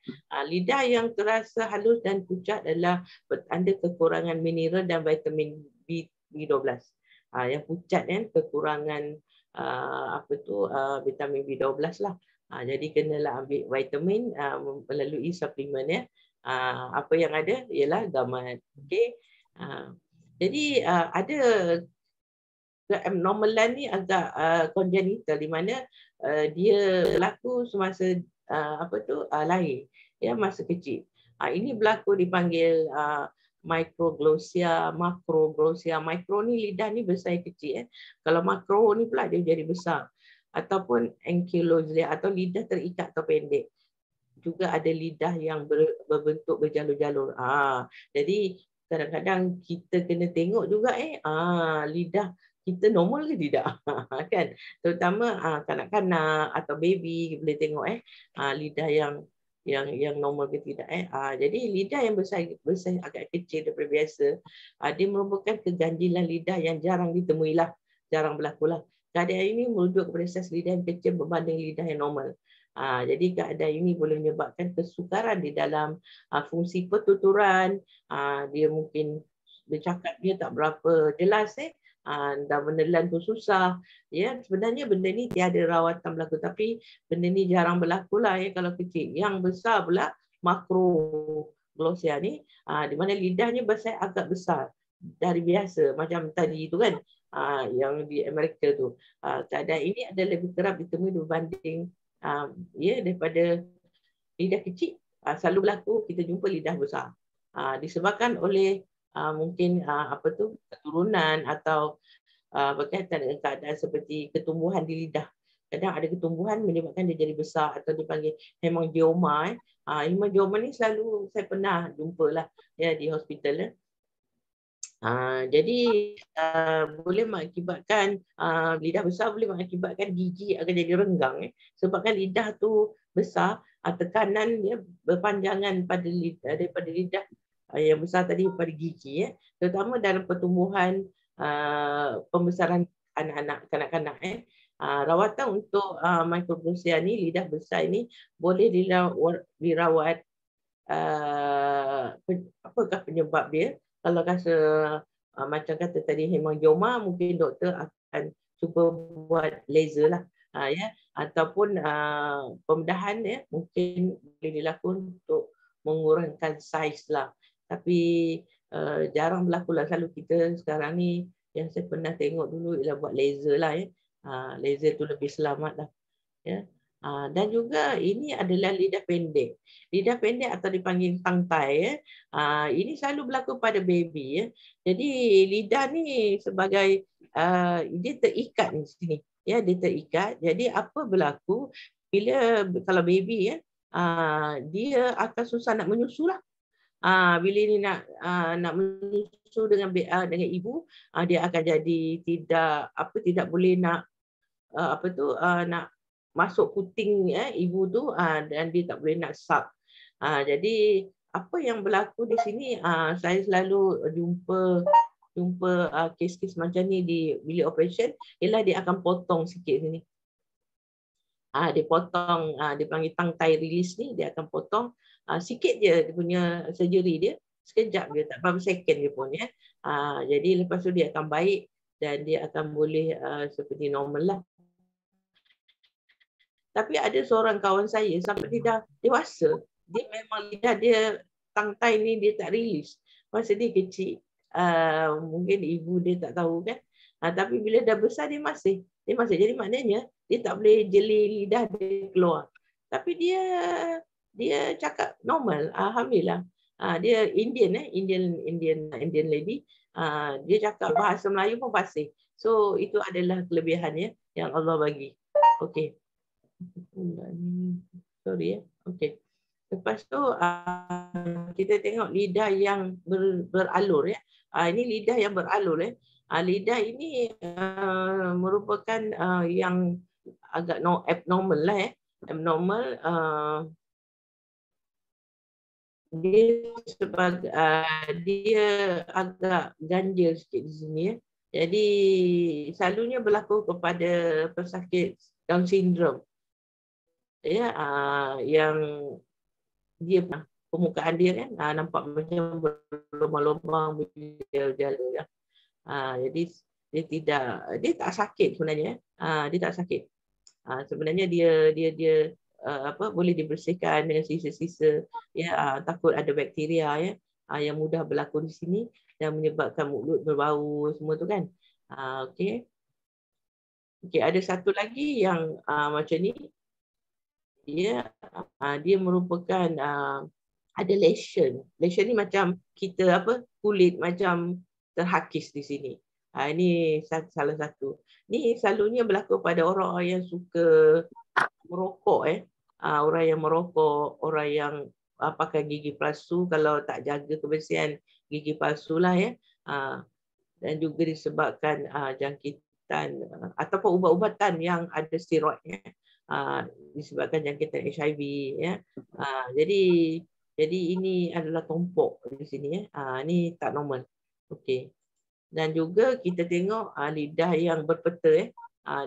Lidah yang terasa halus dan pucat adalah bertanda kekurangan mineral dan vitamin B12. Yang pucat kan kekurangan vitamin B12 lah. Jadi kenalah ambil vitamin melalui suplemen ya. Apa yang ada ialah gamat. Okey. Jadi ada keabnormalan ni agak congenital di mana dia berlaku semasa lahir ya, masa kecil. Ini berlaku dipanggil microglossia, macroglossia. Micro ni lidah ni besar kecil Kalau macro ni pula dia jadi besar. Ataupun ankylosing atau lidah terikat atau pendek. Juga ada lidah yang berbentuk berjalur-jalur. Jadi kadang-kadang kita kena tengok juga lidah kita normal ke tidak kan. Terutama kanak-kanak atau baby boleh tengok lidah yang normal ke tidak Jadi lidah yang besar agak kecil daripada biasa dia merupakan keganjilan lidah yang jarang ditemui lah, jarang berlaku lah. Keadaan ini merujuk kepada saiz lidah yang kecil berbanding lidah yang normal. Jadi keadaan ini boleh menyebabkan kesukaran di dalam fungsi pertuturan. Dia mungkin bercakap dia tak berapa jelas dan menelan tu susah. Ya, sebenarnya benda ni tiada rawatan berlaku, tapi benda ni jarang berlaku lah ya kalau kecil. Yang besar pula macroglossia ni di mana lidahnya besar agak besar dari biasa macam tadi tu kan. Yang di Amerika tu. Keadaan ini adalah lebih kerap ditemui berbanding daripada lidah kecil. Selalu berlaku kita jumpa lidah besar. Disebabkan oleh mungkin keturunan atau berkaitan dengan keadaan seperti ketumbuhan di lidah. Kadang ada ketumbuhan menyebabkan dia jadi besar atau dipanggil hemangioma. Hemangioma ni selalu saya pernah jumpa lah ya di hospital. Jadi boleh mengakibatkan lidah besar boleh mengakibatkan gigi akan jadi renggang sebabkan lidah tu besar, tekanan dia berpanjangan pada lidah, daripada lidah yang besar tadi pada gigi terutama dalam pertumbuhan pembesaran anak-anak kanak-kanak rawatan untuk microglossia ni, lidah besar ini boleh dirawat apakah penyebab dia. Kalau rasa macam kata tadi hemangioma, mungkin doktor akan cuba buat laser lah ataupun pembedahan mungkin boleh dilakukan untuk mengurangkan saiz lah. Tapi jarang berlaku lah. Selalu kita sekarang ni yang saya pernah tengok dulu ialah buat laser lah laser tu lebih selamat lah dan juga ini adalah lidah pendek. Lidah pendek atau dipanggil tongue tie ini selalu berlaku pada baby Jadi lidah ni sebagai dia terikat di sini dia terikat. Jadi apa berlaku bila kalau baby dia akan susah nak menyusu lah. Bila ni nak menyusu dengan ibu, dia akan jadi tidak boleh nak nak masuk puting ibu tu dan dia tak boleh nak suck. Jadi apa yang berlaku di sini saya selalu jumpa kes-kes macam ni di bilik operation ialah dia akan potong sikit sini. Dia potong dia panggil tongue tie release ni, dia akan potong sikit je dia punya surgery dia, sekejap je tak berapa second dia pun jadi lepas tu dia akan baik dan dia akan boleh seperti normal lah. Tapi ada seorang kawan saya sampai dia dah dewasa, dia memang lidah dia tongue tie ni dia tak release masa dia kecil. Mungkin ibu dia tak tahu kan. Tapi bila dah besar dia masih. Jadi maknanya dia tak boleh jeli lidah dia keluar. Tapi dia cakap normal, alhamdulillah. Dia Indian lady. Dia cakap bahasa Melayu pun fasih. So itu adalah kelebihannya yang Allah bagi. Okey. Sorry ya. Okey. Lepas tu kita tengok lidah yang beralur ya. Ini lidah yang beralur ya. Lidah ini merupakan yang agak abnormal lah ya. Abnormal dia agak ganjil sikit di sini ya. Jadi selalunya berlaku kepada pesakit Down syndrome. Ya, yang dia permukaan dia kan nampak macam berlubang-lubang berjala-jala ya. Jadi dia tak sakit sebenarnya. Dia tak sakit. Sebenarnya dia boleh dibersihkan dengan sisa-sisa ya, takut ada bakteria ya yang mudah berlaku di sini dan menyebabkan mulut berbau semua tu kan. Okey. Okey, ada satu lagi yang macam ni. Dia merupakan ada lesion. Lesion ni macam kita kulit macam terhakis di sini. Ini salah satu. Ni selalunya berlaku pada orang yang suka merokok orang yang merokok, orang yang pakai gigi palsu, kalau tak jaga kebersihan gigi palsu lah ya. Dan juga disebabkan jangkitan ataupun ubat-ubatan yang ada steroid ya. Disebabkan jangkitan HIV ya. Jadi ini adalah tompok di sini ya. Ini tak normal. Okey. Dan juga kita tengok lidah yang berpeta ya.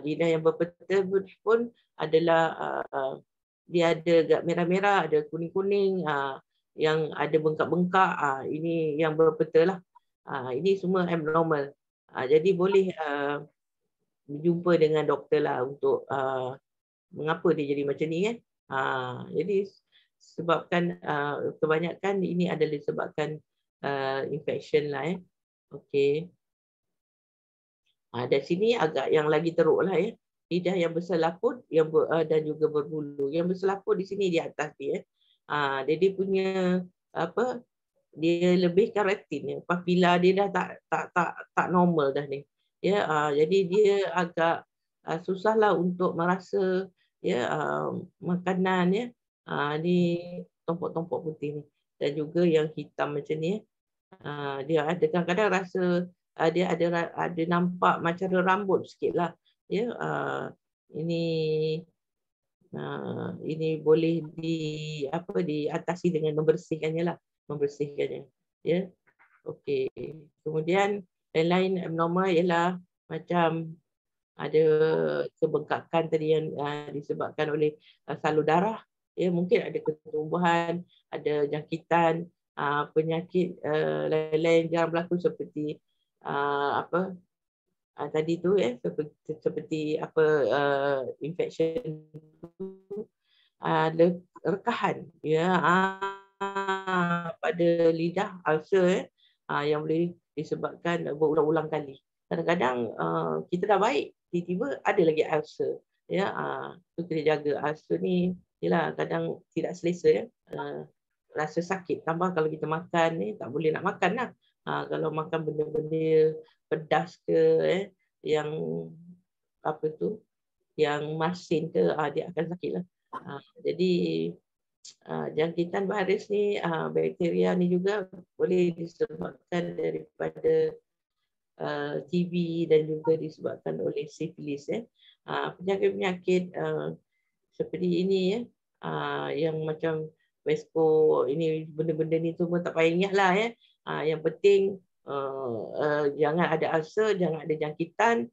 Lidah yang berpeta pun adalah dia ada agak merah-merah, ada kuning-kuning, yang ada bengkak-bengkak. Ini yang berpeta lah. Ini semua abnormal. Jadi boleh berjumpa dengan doktor lah untuk mengapa dia jadi macam ni kan. Jadi sebabkan kebanyakan ini adalah disebabkan infection lah ya. Okey. Dari sini agak yang lagi teruk lah ya. Lidah yang berselaput dan juga berbulu. Yang berselaput di sini di atas dia. Dia punya dia lebih keratin ya. Papila dia dah tak normal dah ni. Ya, jadi dia agak susahlah untuk merasa ya makanan ya. Ni tompok-tompok putih ni dan juga yang hitam macam ni. Dia ada kadang-kadang rasa dia ada nampak macam rambut sikitlah. Ya, ini boleh diatasi dengan membersihkannya lah, membersihkannya. Ya. Okey. Kemudian yang lain abnormal ialah macam ada kebengkakan tadi yang disebabkan oleh salur darah. Ya, mungkin ada ketumbuhan, ada jangkitan, penyakit lain-lain yang berlaku seperti tadi tu ya, seperti infection, rekahan ya, pada lidah, ulcer yang boleh disebabkan berulang-ulang kali. Kadang-kadang kita dah baik, tiba-tiba ada lagi ulcer ya. Tu kita jaga. Ulcer ni yalah kadang tidak selesa ya. Rasa sakit, tambah kalau kita makan ni tak boleh nak makan lah. Kalau makan benda-benda pedas ke yang yang masin ke, dia akan sakit lah. Jadi jangkitan virus ni, bakteria ni juga boleh disebabkan daripada TB dan juga disebabkan oleh sifilis ya. Penyakit-penyakit seperti ini ya, yang macam Wesco, ini benda-benda ni semua tak payah ingat lah ya. Yang penting jangan ada ulcer, jangan ada jangkitan.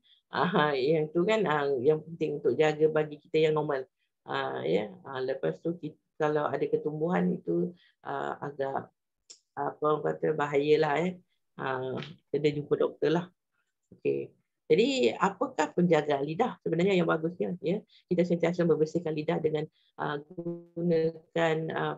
Yang tu kan yang penting untuk jaga bagi kita yang normal. Ya. Lepas tu kalau ada ketumbuhan itu agak bahayalah ya. Kena jumpa doktor lah. Okey. Jadi apakah penjagaan lidah sebenarnya yang bagusnya ya? Kita sentiasa membersihkan lidah dengan gunakan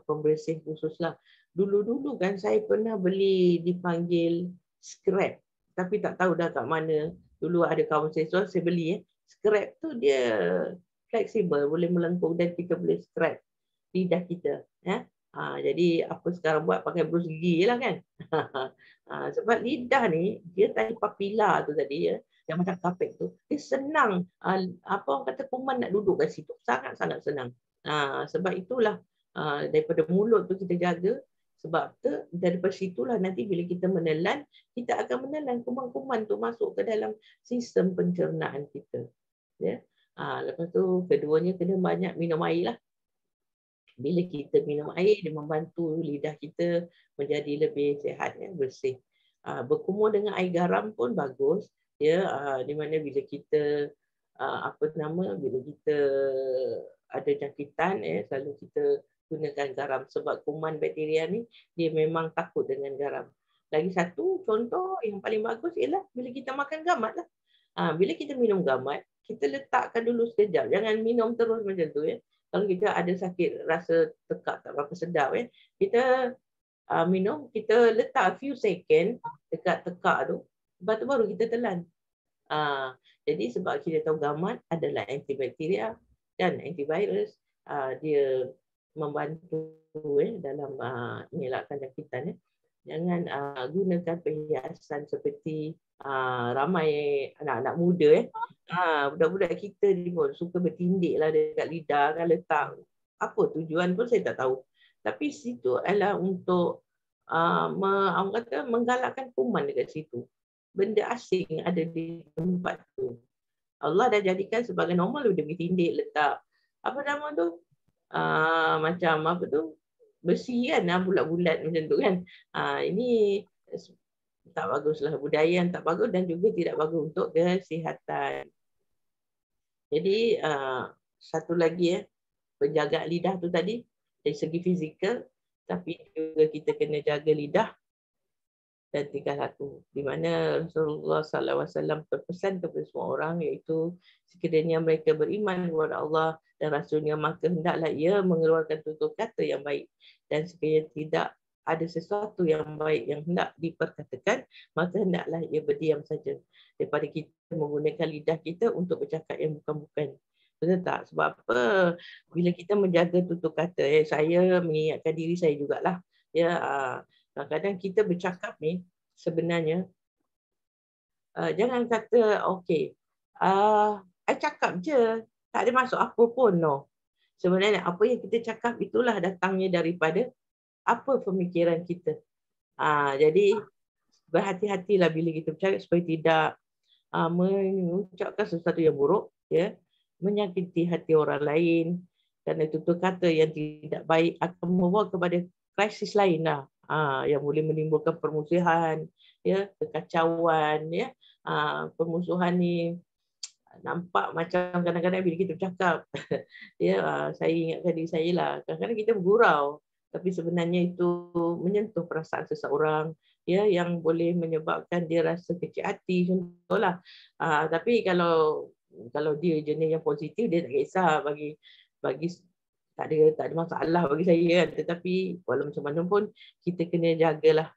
pembersih khusus lah. Dulu-dulu kan saya pernah beli dipanggil scrap, tapi tak tahu dah kat mana. Dulu ada kawan saya beli ya. Scrap tu dia fleksibel, boleh melengkung dan kita boleh scrap lidah kita ya. Jadi apa sekarang buat, pakai brus gigi je lah kan. Sebab lidah ni dia tadi papila tu tadi ya. yang macam kapet tu, dia senang apa orang kata kuman nak duduk kat situ. Sangat-sangat senang. Sebab itulah daripada mulut tu kita jaga. Sebab tu daripada situlah nanti bila kita menelan, kita akan menelan kuman-kuman tu masuk ke dalam sistem pencernaan kita. Ya. Lepas tu keduanya kena banyak minum air lah. Bila kita minum air, dia membantu lidah kita menjadi lebih sihat, ya, bersih. Berkumur dengan air garam pun bagus, ya. Di mana bila kita bila kita ada jangkitan, selalu kita gunakan garam sebab kuman bakteria ni dia memang takut dengan garam. Lagi satu contoh yang paling bagus ialah bila kita makan gamat lah. Bila kita minum gamat, kita letakkan dulu sekejap, jangan minum terus macam tu, ya. Kalau kita ada sakit, rasa tekak tak berapa sedap, kita minum, kita letak a few second dekat tekak tu, lepas tu baru kita telan. Jadi sebab kita tahu gamat adalah antibakteria dan antivirus, dia membantu dalam mengelakkan jangkitan. Jangan gunakan perhiasan seperti ramai anak-anak muda, budak-budak kita ni pun suka bertindik lah dekat lidah, kan, letak apa tujuan pun saya tak tahu. Tapi situ adalah untuk orang kata menggalakkan kuman dekat situ. Benda asing ada di tempat tu. Allah dah jadikan sebagai normal, dia bertindik letak apa nama tu, macam apa tu, besi kan, bulat-bulat macam tu kan. Ini tak baguslah, budaya yang tak bagus dan juga tidak bagus untuk kesihatan. Jadi satu lagi, penjagaan lidah tu tadi dari segi fizikal, tapi juga kita kena jaga lidah dan tingkah laku. Di mana Rasulullah SAW berpesan kepada semua orang, iaitu sekiranya mereka beriman kepada Allah dan Rasulnya, maka hendaklah ia mengeluarkan tutur kata yang baik. Dan sekiranya tidak ada sesuatu yang baik yang hendak diperkatakan, maka hendaklah ia berdiam saja, daripada kita menggunakan lidah kita untuk bercakap yang bukan-bukan. Betul tak? Sebab apa? Bila kita menjaga tutur kata, saya mengingatkan diri saya jugalah. Ya, kadang-kadang kita bercakap ni sebenarnya jangan kata okey, I cakap je, tak ada masuk apa pun, no. Sebenarnya apa yang kita cakap itulah datangnya daripada apa pemikiran kita. Jadi berhati-hatilah bila kita bercakap supaya tidak mengucapkan sesuatu yang buruk, ya, menyakiti hati orang lain, dan tutur kata yang tidak baik akan membawa kepada krisis lain lah, yang boleh menimbulkan permusuhan, ya, kekacauan, ya. Permusuhan ni nampak macam kadang-kadang bila kita bercakap, ya, saya ingatkan diri saya lah, kadang-kadang kita bergurau, tapi sebenarnya itu menyentuh perasaan seseorang, ya, yang boleh menyebabkan dia rasa kecil hati, contohlah. Tapi kalau dia jenis yang positif, dia tak kisah, bagi tak ada masalah bagi saya, kan. Tetapi walau macam mana pun kita kena jagalah.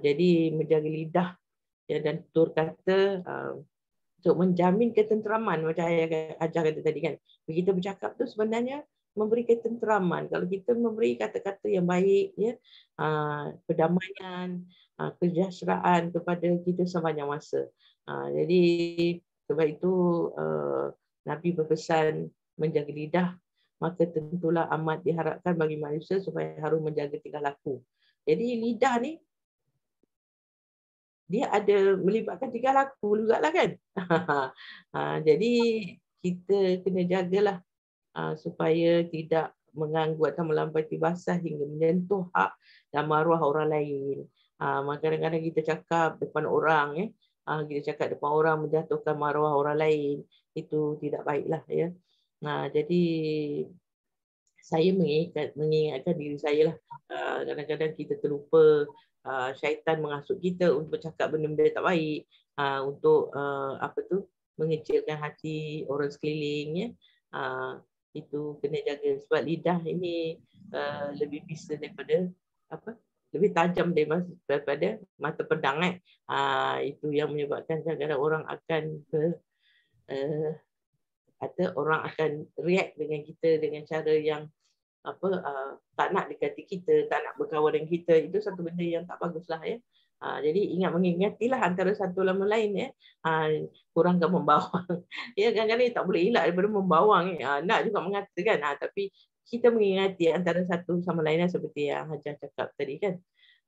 Jadi menjaga lidah, ya, dan tutur kata untuk menjamin ketenteraman, macam ayah ajar kata tadi, kan. Bila kita bercakap tu sebenarnya memberi ketenteraman. Kalau kita memberi kata-kata yang baik, ya, perdamaian, kesejahteraan kepada kita sepanjang masa. Jadi sebab itu Nabi berpesan menjaga lidah, maka tentulah amat diharapkan bagi manusia supaya harus menjaga tingkah laku. Jadi lidah ni dia ada melibatkan tingkah laku jugalah, kan. Jadi kita kena jagalah supaya tidak mengganggu atau melampaui basah hingga menyentuh hak dan maruah orang lain. Kadang-kadang kita cakap depan orang, ya, kita cakap depan orang menjatuhkan maruah orang lain, itu tidak baiklah, ya. Jadi saya mengingatkan diri saya lah, kadang-kadang kita terlupa, syaitan menghasut kita untuk bercakap benda-benda tak baik, untuk mengecilkan hati orang sekeliling, ya. Itu kena jaga sebab lidah ini lebih bisa daripada lebih tajam daripada mata pedang, itu yang menyebabkan kadang-kadang orang akan orang akan react dengan kita dengan cara yang tak nak dekati kita, tak nak berkawan dengan kita. Itu satu benda yang tak baguslah, ya. Jadi ingat mengingatilah antara satu sama lain ya. Kurangkan membawang. Ya, kadang-kadang tak boleh elak daripada membawang. Nak juga mengatakan, tapi kita mengingati antara satu sama lain seperti yang Hajah cakap tadi kan.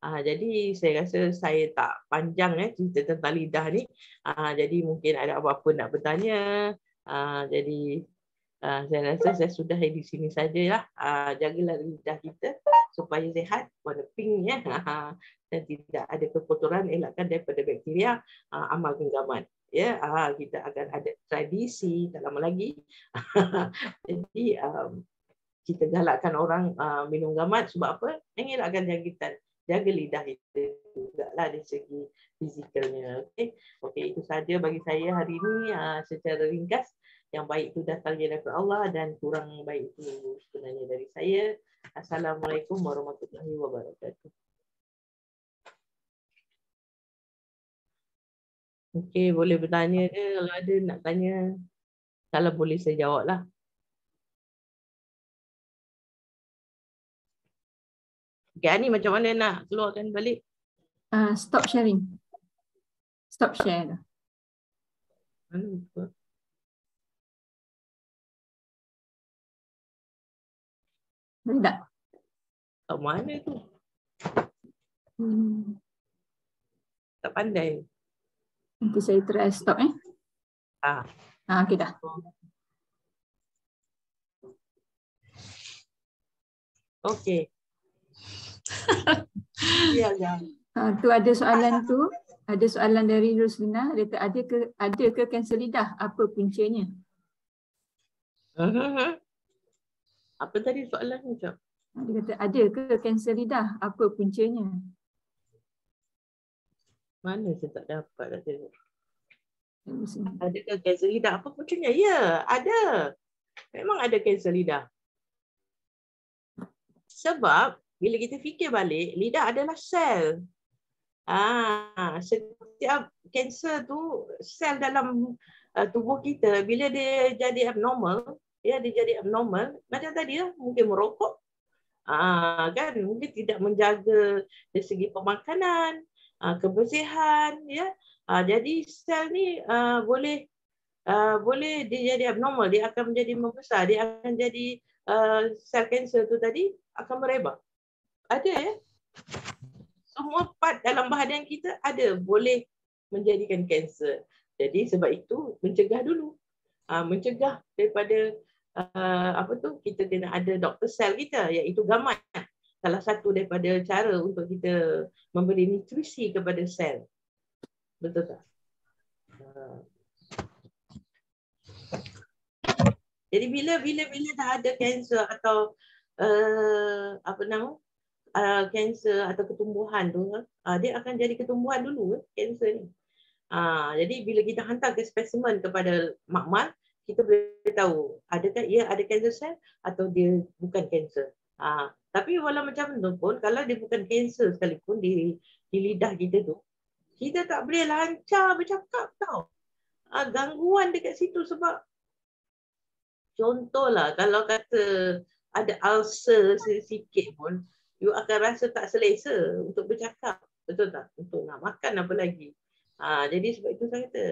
Jadi saya rasa saya tak panjang cerita tentang lidah ni. Jadi mungkin ada apa-apa nak bertanya. Jadi saya rasa saya sudah di sini sajalah. Jagalah lidah kita supaya sihat, warna pink ya. Dan tidak ada kekotoran, elakkan daripada bakteria, amal genggaman. Ya, kita akan ada tradisi tak lama lagi. Jadi kita galakkan orang minum gamat sebab apa? Mengelakkan jangkitan. Jaga lidah kita juga lah dari segi fizikalnya. Okey, itu saja bagi saya hari ini secara ringkas. Yang baik itu datangnya daripada Allah dan kurang baik itu sebenarnya dari saya. Assalamualaikum warahmatullahi wabarakatuh. Okey, boleh bertanya ke kalau ada nak tanya. Kalau boleh saya jawablah. Okey, Ani macam mana nak keluarkan balik? Stop sharing. Stop share dah. Boleh tak? Kat mana tu? Tak pandai. Nanti saya try stop okey dah. Okey. Ya, Tu ada soalan tu. Ada soalan dari Roslina. Dia kata ada ke kanser lidah? Apa puncanya? Apa tadi soalannya, Cak? Dia kata ada ke kanser lidah? Apa puncanya? Mana saya tak dapat nak tengok. Adakah kanser lidah? Apa puncanya? Ya, ada. Memang ada kanser lidah. Sebab bila kita fikir balik, lidah adalah sel. Setiap kanser tu sel dalam tubuh kita bila dia jadi abnormal, macam tadi mungkin merokok, kan mungkin tidak menjaga dari segi pemakanan, kebersihan, ya. Jadi sel ni boleh dia jadi abnormal, dia akan menjadi membesar, dia akan jadi sel kanser tu tadi akan merebak. Ada ya. Semua part dalam badan kita ada boleh menjadikan kanser. Jadi sebab itu mencegah dulu. Mencegah daripada kita kena ada doktor sel kita iaitu gamat. Salah satu daripada cara untuk kita memberi nutrisi kepada sel. Betul tak? Jadi bila dah ada kanser atau kanser atau ketumbuhan tu, dia akan jadi ketumbuhan dulu kanser ni. Jadi bila kita hantar ke spesimen kepada makmal, kita boleh tahu adakah ia ada kanser sel atau dia bukan kanser. Tapi walau macam tu pun, kalau dia bukan kanser sekalipun di lidah kita tu, kita tak boleh lancar bercakap tau. Gangguan dekat situ sebab contohlah kalau kata ada ulcer sikit pun, you akan rasa tak selesa untuk bercakap. Betul tak? Untuk nak makan apa lagi. Jadi sebab itu saya kata,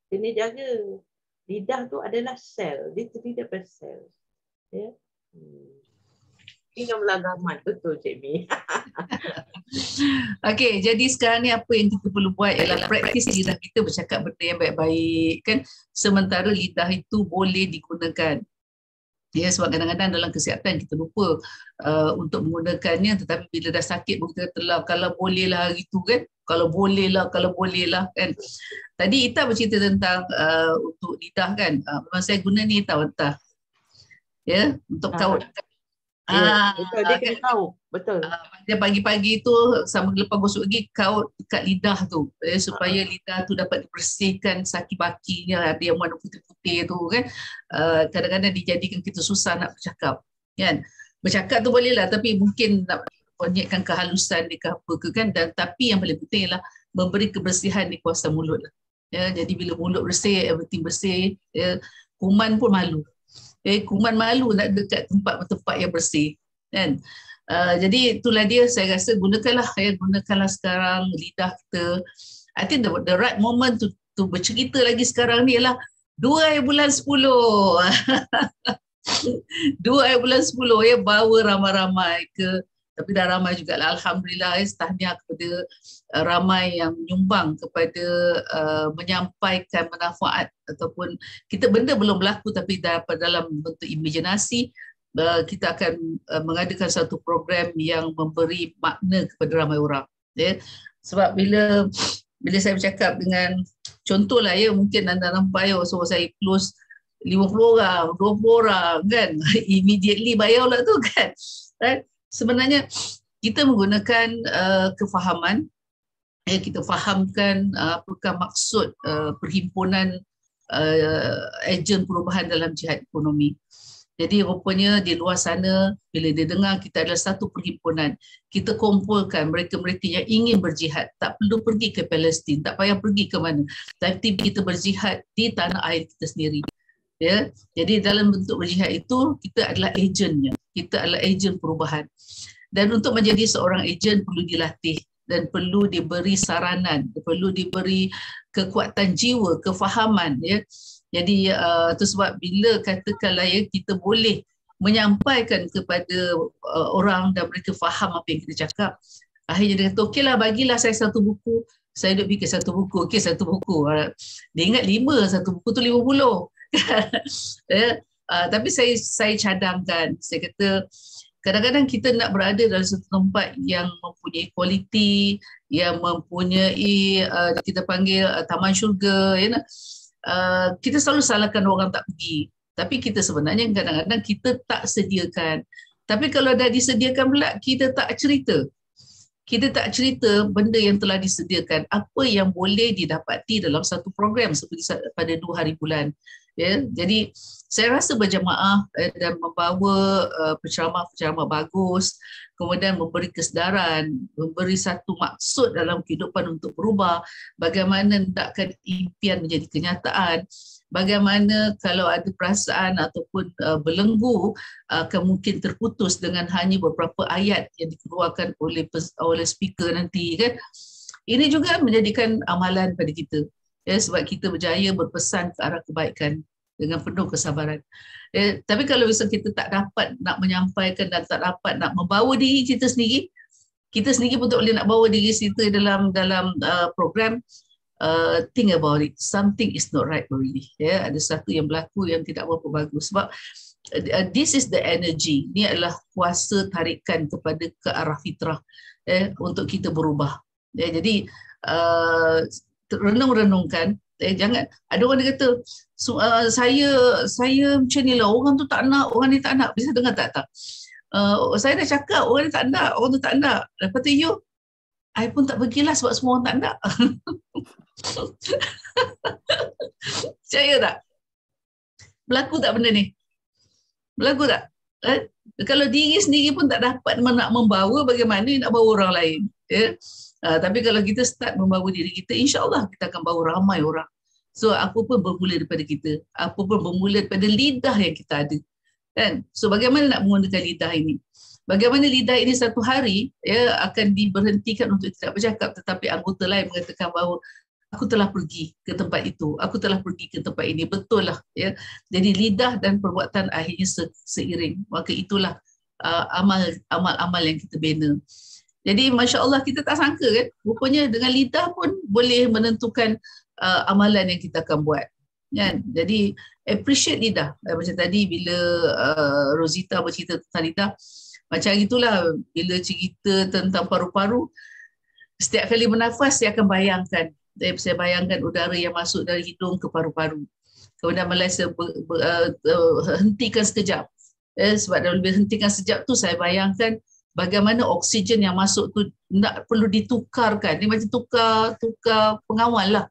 kena jaga. Lidah tu adalah sel. Dia terdiri daripada sel. Ya. Ini melagaman. Betul, Cik Mi. Okey, jadi sekarang ni apa yang kita perlu buat ialah praktis lidah kita bercakap benda yang baik-baik kan. Sementara lidah itu boleh digunakan. Ya, sebab kadang-kadang dalam kesihatan kita lupa untuk menggunakannya, tetapi bila dah sakit kita kata kalau bolehlah hari tu kan, kalau bolehlah kan. Tadi Ita bercerita tentang untuk lidah kan, memang saya guna ni tahu-tahu. Ya, untuk kaut. Betul, dia kena tahu. Betul. Dia pagi-pagi tu sama lepas gosok gigi kaut dekat lidah tu supaya lidah tu dapat dibersihkan saki-bakinya, ada yang warna putih-putih tu kan. Kadang-kadang dijadikan kita susah nak bercakap kan. Bercakap tu boleh lah, tapi mungkin nak konyekkan kehalusan dia ke apa ke kan. Dan tapi yang paling penting ialah memberi kebersihan di kawasan mulut lah. Ya, jadi bila mulut bersih, everything bersih, ya, kuman pun malu. Kuman malu nak dekat tempat yang bersih kan. Jadi itulah dia, saya rasa gunakanlah sekarang lidah kita. I think the right moment to bercerita lagi sekarang ni ialah 2 bulan 10. 2 bulan 10 ya, bawa ramai-ramai ke, tapi dah ramai juga lah, alhamdulillah ya, tahniah kepada ramai yang menyumbang kepada menyampaikan manfaat ataupun kita benda belum berlaku tapi dapat dalam bentuk imajinasi. Kita akan mengadakan satu program yang memberi makna kepada ramai orang ya. Sebab bila saya bercakap dengan, contohlah ya, mungkin anda nampak ya, so saya close 50 orang, 20 orang kan, immediately bayar lah tu kan. Sebenarnya kita menggunakan kefahaman, kita fahamkan apakah maksud perhimpunan ejen perubahan dalam jihad ekonomi. Jadi rupanya di luar sana, bila dia dengar kita adalah satu perhimpunan, kita kumpulkan mereka-mereka yang ingin berjihad. Tak perlu pergi ke Palestin, tak payah pergi ke mana, tapi kita berjihad di tanah air kita sendiri. Ya, jadi dalam bentuk berjihad itu kita adalah ejennya, kita adalah ejen perubahan. Dan untuk menjadi seorang ejen perlu dilatih dan perlu diberi saranan, perlu diberi kekuatan jiwa, kefahaman ya. Jadi itu sebab bila katakanlah ya, kita boleh menyampaikan kepada orang dan mereka faham apa yang kita cakap, akhirnya dia kata okeylah, bagilah saya satu buku. Saya duk fikir satu buku, okey satu buku. Dia ingat 5, satu buku tu 50. Ya, tapi saya cadangkan, saya kata kadang-kadang kita nak berada dalam satu tempat yang mempunyai kualiti, yang mempunyai kita panggil taman syurga ya. Kita selalu salahkan orang tak pergi, tapi kita sebenarnya kadang-kadang kita tak sediakan. Tapi kalau dah disediakan pula, kita tak cerita. Kita tak cerita benda yang telah disediakan, apa yang boleh didapati dalam satu program seperti pada 2 hari bulan. Ya, jadi saya rasa berjamaah dan membawa penceramah-penceramah bagus, kemudian memberi kesedaran, memberi satu maksud dalam kehidupan untuk berubah, bagaimana hendakkan impian menjadi kenyataan, bagaimana kalau ada perasaan ataupun belenggu akan mungkin terputus dengan hanya beberapa ayat yang dikeluarkan oleh speaker nanti kan. Ini juga menjadikan amalan pada kita. Ya, sebab kita berjaya berpesan ke arah kebaikan dengan penuh kesabaran. Tapi kalau misalnya kita tak dapat nak menyampaikan dan tak dapat nak membawa diri kita sendiri pun tak boleh nak bawa diri kita dalam program, think about it, something is not right already. Ya, ada satu yang berlaku yang tidak berapa bagus. Sebab this is the energy. Ini adalah kuasa tarikan kepada ke arah fitrah untuk kita berubah. Jadi renung-renungkan. Jangan ada orang dia kata saya macam ni lah, orang tu tak nak, orang ni tak nak. Bisa dengar tak? Saya dah cakap orang ni tak nak, orang tu tak nak. Lepas tu you, I pun tak pergilah sebab semua orang tak nak. Percaya tak? Berlaku tak benda ni? Berlaku tak? Kalau diri sendiri pun tak dapat nak membawa, bagaimana nak bawa orang lain? Ya? Tapi kalau kita start membawa diri kita, insya-Allah kita akan bawa ramai orang. So apa pun bermula daripada kita, apa pun bermula daripada lidah yang kita ada. Kan? So bagaimana nak menggunakan lidah ini? Bagaimana lidah ini satu hari ya akan diberhentikan untuk tidak bercakap, tetapi anggota lain mengatakan bahawa aku telah pergi ke tempat itu, aku telah pergi ke tempat ini. Betul lah ya. Jadi lidah dan perbuatan akhirnya seiring. Maka itulah amal-amal yang kita bina. Jadi Masya Allah kita tak sangka kan, rupanya dengan lidah pun boleh menentukan amalan yang kita akan buat. Kan? Jadi appreciate lidah. Macam tadi bila Rosita bercerita tentang lidah, macam itulah bila cerita tentang paru-paru, setiap kali bernafas saya akan bayangkan. Saya bayangkan udara yang masuk dari hidung ke paru-paru. Kemudian Malaysia hentikan sekejap. Sebab dalam hentikan sekejap tu saya bayangkan bagaimana oksigen yang masuk tu nak perlu ditukarkan. Dia macam tukar pengawal lah.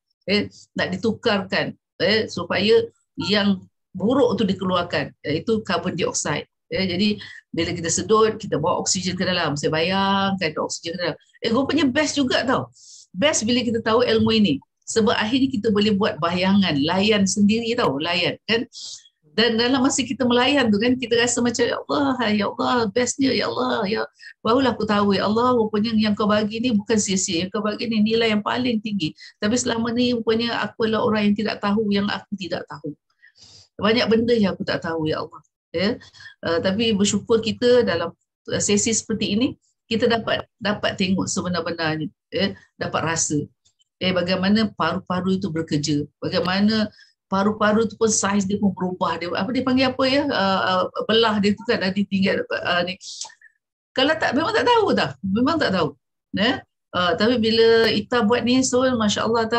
Nak ditukarkan supaya yang buruk tu dikeluarkan, iaitu carbon dioxide. Jadi bila kita sedut, kita bawa oksigen ke dalam. Saya bayangkan oksigen ke dalam. Rupanya best juga tau. Best bila kita tahu ilmu ini. Sebab akhirnya kita boleh buat bayangan, layan sendiri tau, layan kan. Dan dalam masa kita melayan tu kan, kita rasa macam ya Allah bestnya, ya Allah, ya barulah aku tahu ya Allah rupanya yang kau bagi ni bukan sia-sia, yang kau bagi ni nilai yang paling tinggi. Tapi selama ni rupanya aku adalah orang yang tidak tahu yang aku tidak tahu. Banyak benda yang aku tak tahu ya Allah. Ya. Tapi bersyukur kita dalam sesi seperti ini kita dapat tengok sebenar-benarnya, ya, dapat rasa bagaimana paru-paru itu bekerja, bagaimana paru-paru tu pun saiz dia pun berubah. Dia apa dia panggil apa ya? Belah dia tu kan ada tinggal ni. Kalau tak memang tak tahu dah. Memang tak tahu. Ya. Tapi bila Ita buat ni, so masya-Allah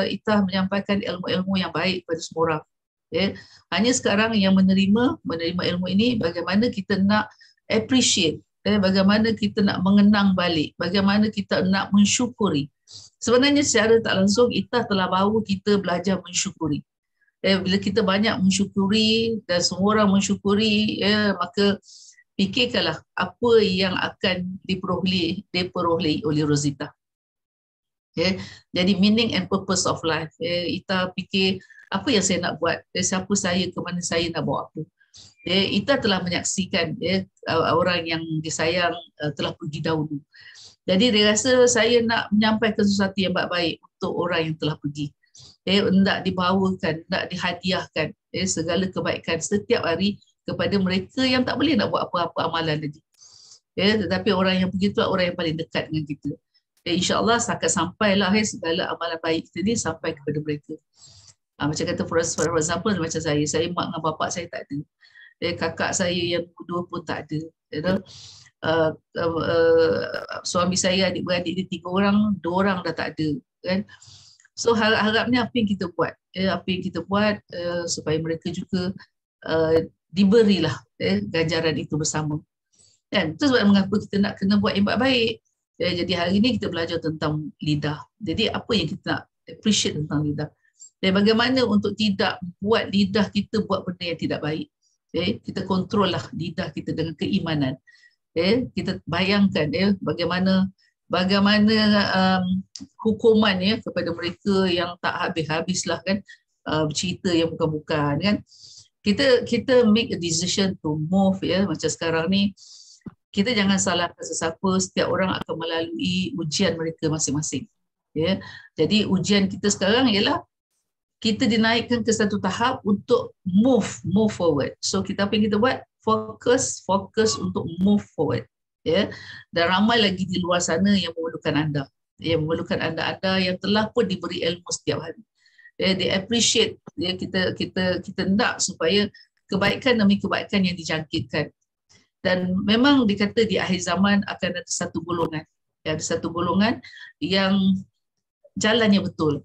Ita menyampaikan ilmu-ilmu yang baik kepada semua orang. Ya. Hanya sekarang yang menerima ilmu ini, bagaimana kita nak appreciate, bagaimana kita nak mengenang balik, bagaimana kita nak mensyukuri. Sebenarnya secara tak langsung Ita telah bawa kita belajar mensyukuri. Bila kita banyak mensyukuri dan semua orang mensyukuri, maka fikirkanlah apa yang akan diperoleh oleh Rosita. Jadi meaning and purpose of life. Ita fikir apa yang saya nak buat, siapa saya, ke mana saya nak bawa apa. Ita telah menyaksikan orang yang disayang telah pergi dahulu. Jadi dia rasa saya nak menyampaikan sesuatu yang baik-baik untuk orang yang telah pergi. Hendak dibawakan, hendak dihadiahkan segala kebaikan setiap hari kepada mereka yang tak boleh nak buat apa-apa amalan lagi. Tetapi orang yang pergi tu orang yang paling dekat dengan kita. InsyaAllah akan sampailah segala amalan baik kita ni sampai kepada mereka. Macam kata for example macam saya mak dengan bapak saya tak ada. Kakak saya yang kedua pun tak ada. Suami saya, adik-beradik dia 3 orang, 2 orang dah tak ada kan. So harapnya apa yang kita buat, supaya mereka juga diberilah ganjaran itu bersama. Kan? Itu sebab mengapa kita nak kena buat yang baik. Jadi hari ini kita belajar tentang lidah. Jadi apa yang kita nak appreciate tentang lidah. Dan bagaimana untuk tidak buat lidah kita buat benda yang tidak baik. Kita kontrol lah lidah kita dengan keimanan. Kita bayangkan bagaimana hukuman kepada mereka yang tak habis-habis lah kan, cerita yang bukan-bukan kan. Kita make a decision to move macam sekarang ni. Kita jangan salahkan sesiapa, setiap orang akan melalui ujian mereka masing-masing. Jadi ujian kita sekarang ialah kita dinaikkan ke satu tahap untuk move forward. So apa yang kita buat? Fokus untuk move forward. Dan ramai lagi di luar sana yang memerlukan anda. Yang memerlukan anda yang telah pun diberi ilmu setiap hari. They appreciate. Kita nak supaya kebaikan demi kebaikan yang dijangkitkan. Dan memang dikata di akhir zaman akan ada satu golongan. Ada satu golongan yang jalannya betul.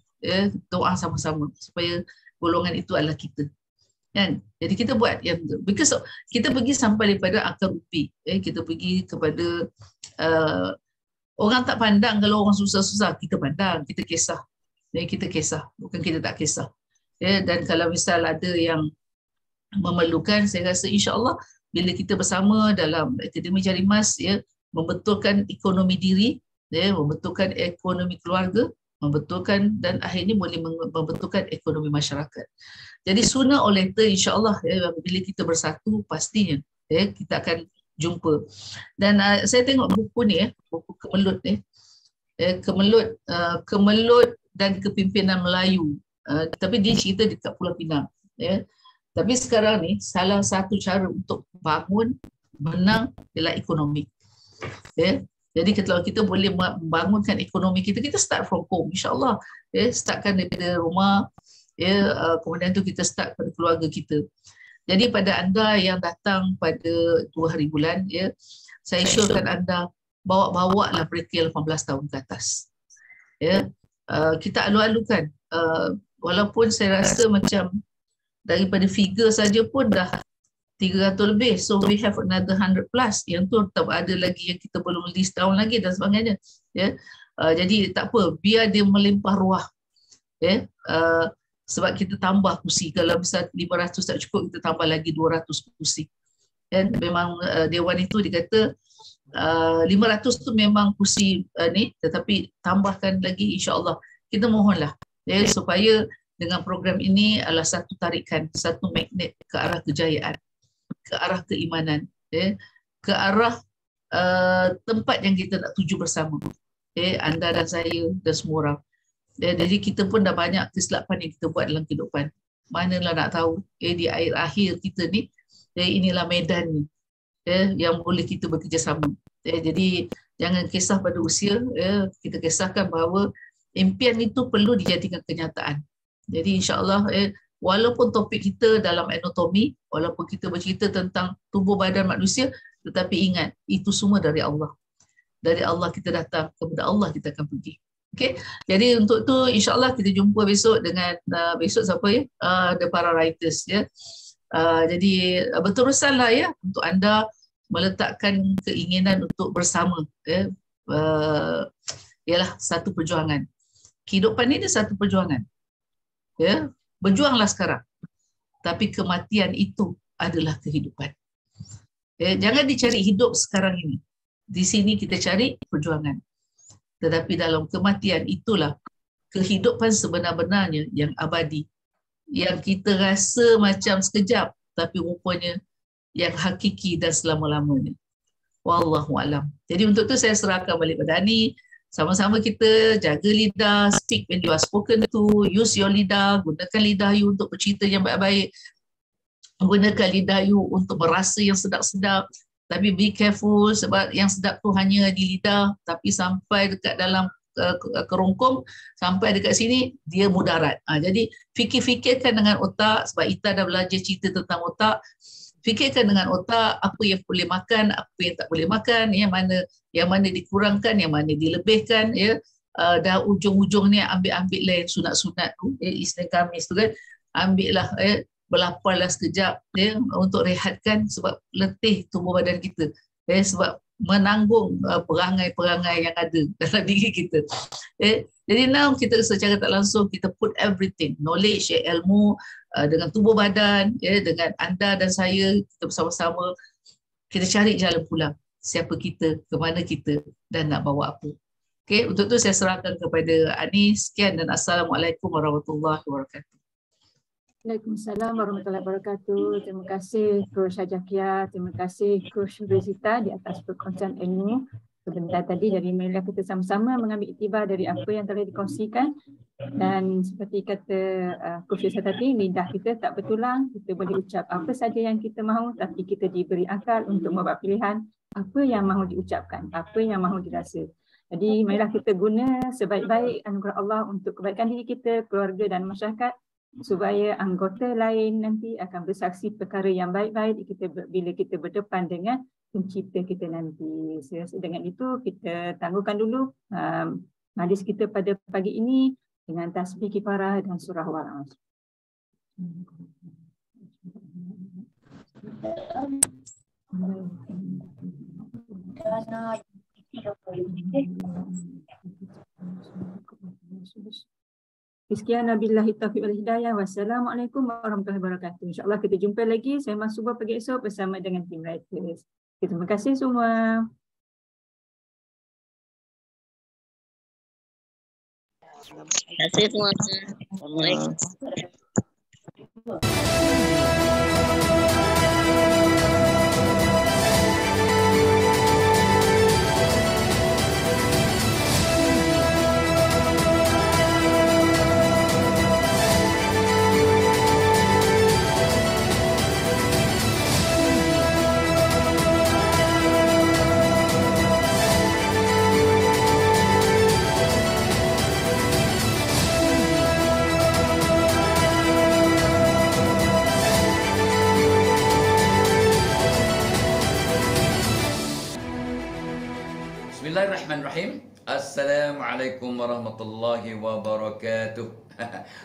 Doa sama-sama supaya golongan itu adalah kita. Kan? Jadi kita buat yang because kita pergi sampai daripada akar upi. Kita pergi kepada orang tak pandang kalau orang susah-susah, kita pandang, kita kisah. Kita kisah, bukan kita tak kisah. Dan kalau misal ada yang memerlukan, saya rasa insya-Allah bila kita bersama dalam Akademi Jari Emas membetulkan ekonomi diri, membetulkan ekonomi keluarga, membetulkan dan akhirnya boleh membetulkan ekonomi masyarakat. Jadi sooner or later insya-Allah bila kita bersatu pastinya kita akan jumpa. Dan saya tengok buku ni buku Kemelut ni. Kemelut dan Kepimpinan Melayu. Tapi dia cerita dekat Pulau Pinang. Tapi sekarang ni salah satu cara untuk bangun menang ialah ekonomi. Jadi kalau kita boleh membangunkan ekonomi kita start from home insya-Allah. Startkan daripada rumah, kemudian tu kita start pada keluarga kita. Jadi pada anda yang datang pada 2 hari bulan, saya syorkan anda bawa lah mereka 18 tahun ke atas. Kita alu-alukan, walaupun saya rasa macam daripada figure saja pun dah 300 lebih, so we have another 100 plus. Yang tu tetap ada lagi yang kita belum list down lagi dan sebagainya. Jadi tak apa, biar dia melimpah ruah. Sebab kita tambah kursi. Kalau misal 500 tak cukup, kita tambah lagi 200 kursi. Dan memang Dewan itu dikata 500 tu memang kursi ni, tetapi tambahkan lagi insya-Allah. Kita mohonlah supaya dengan program ini adalah satu tarikan, satu magnet ke arah kejayaan, ke arah keimanan, ke arah tempat yang kita nak tuju bersama. Anda dan saya dan semua orang. Jadi kita pun dah banyak kesilapan yang kita buat dalam kehidupan. Manalah nak tahu di akhir kita ni, inilah medan ni yang boleh kita bekerjasama. Jadi jangan kisah pada usia, kita kisahkan bahawa impian itu perlu dijadikan kenyataan. Jadi insyaAllah walaupun topik kita dalam anatomi, walaupun kita bercerita tentang tubuh badan manusia, tetapi ingat itu semua dari Allah. Dari Allah kita datang, kepada Allah kita akan pergi. Okay? Jadi untuk tu insyaAllah kita jumpa besok dengan besok siapa ya? The para writers ya. Jadi berterusanlah ya untuk anda meletakkan keinginan untuk bersama ya. Ialah satu perjuangan. Kehidupan ini satu perjuangan. Ya, berjuanglah sekarang. Tapi kematian itu adalah kehidupan. Ya, jangan dicari hidup sekarang ini. Di sini kita cari perjuangan. Tetapi dalam kematian itulah kehidupan sebenar-benarnya yang abadi. Yang kita rasa macam sekejap, tapi rupanya yang hakiki dan selama-lamanya. Wallahualam. Jadi untuk tu saya serahkan balik pada Ani. Sama-sama kita jaga lidah, speak when you are spoken to, use your lidah, gunakan lidah you untuk bercerita yang baik-baik. Gunakan lidah you untuk merasa yang sedap-sedap. Tapi be careful sebab yang sedap tu hanya di lidah, tapi sampai dekat dalam kerongkong, sampai dekat sini, dia mudarat. Jadi fikir-fikirkan dengan otak, sebab Ita dah belajar cerita tentang otak. Fikirkan dengan otak apa yang boleh makan, apa yang tak boleh makan, yang mana dikurangkan, yang mana dilebihkan. Ya. Dah ujung-ujung ni ambil lah yang sunat-sunat tu, Isnin Khamis tu kan. Ambil lah, berlaparlah sekejap untuk rehatkan sebab letih tubuh badan kita. Sebab menanggung perangai-perangai yang ada dalam diri kita. Jadi now kita secara tak langsung kita put everything, knowledge, ilmu dengan tubuh badan, dengan anda dan saya, kita bersama-sama kita cari jalan pulang. Siapa kita, ke mana kita dan nak bawa apa. Okay, untuk tu saya serahkan kepada Ani. Sekian dan Assalamualaikum warahmatullahi wabarakatuh. Waalaikumsalam warahmatullahi wabarakatuh. Terima kasih Coach Hajakia, terima kasih Coach Rizita di atas perkongsian ilmu sebentar tadi. Jadi marilah kita sama-sama mengambil iktibar dari apa yang telah dikongsikan. Dan seperti kata Coach Rizita tadi, lidah kita tak bertulang, kita boleh ucap apa saja yang kita mahu, tapi kita diberi akal untuk membuat pilihan apa yang mahu diucapkan, apa yang mahu dirasa. Jadi marilah kita guna sebaik-baik anugerah Allah untuk kebaikan diri kita, keluarga dan masyarakat, supaya anggota lain nanti akan bersaksi perkara yang baik-baik bila kita berdepan dengan pencipta kita nanti. Dengan itu kita tangguhkan dulu majlis kita pada pagi ini dengan tasbih kifarah dan surah Wal-Asr. Sekian billahi taufiq wal hidayah. Wassalamualaikum warahmatullahi wabarakatuh. InsyaAllah kita jumpa lagi sembang subuh pagi esok bersama dengan tim writers. Terima kasih semua. Terima kasih semua. Assalamualaikum. Bismillahirrahmanirrahim. Assalamualaikum warahmatullahi wabarakatuh.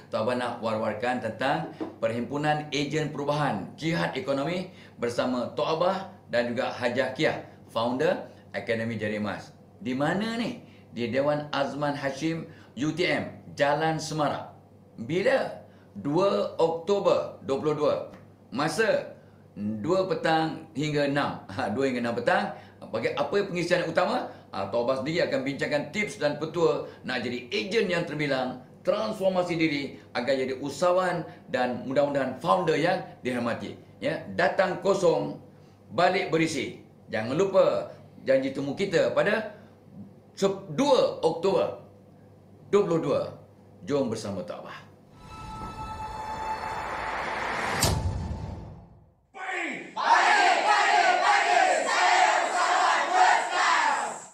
Tuan Abang nak war-warkan tentang Perhimpunan Ejen Perubahan Jihad Ekonomi bersama Tok Abah dan juga Hajah Kiah, founder Akademi Jari Emas. Di mana ni? Di Dewan Azman Hashim UTM, Jalan Semarang. Bila? 2 Oktober 22. Masa 2 petang hingga 6. 2 hingga 6 petang. Bagi apa pengisian yang utama? Tok Abah sendiri akan bincangkan tips dan petua nak jadi ejen yang terbilang transformasi diri agar jadi usahawan dan mudah-mudahan founder yang dihormati. Ya, datang kosong, balik berisi. Jangan lupa janji temu kita pada 2 Oktober 22. Jom bersama Takwah.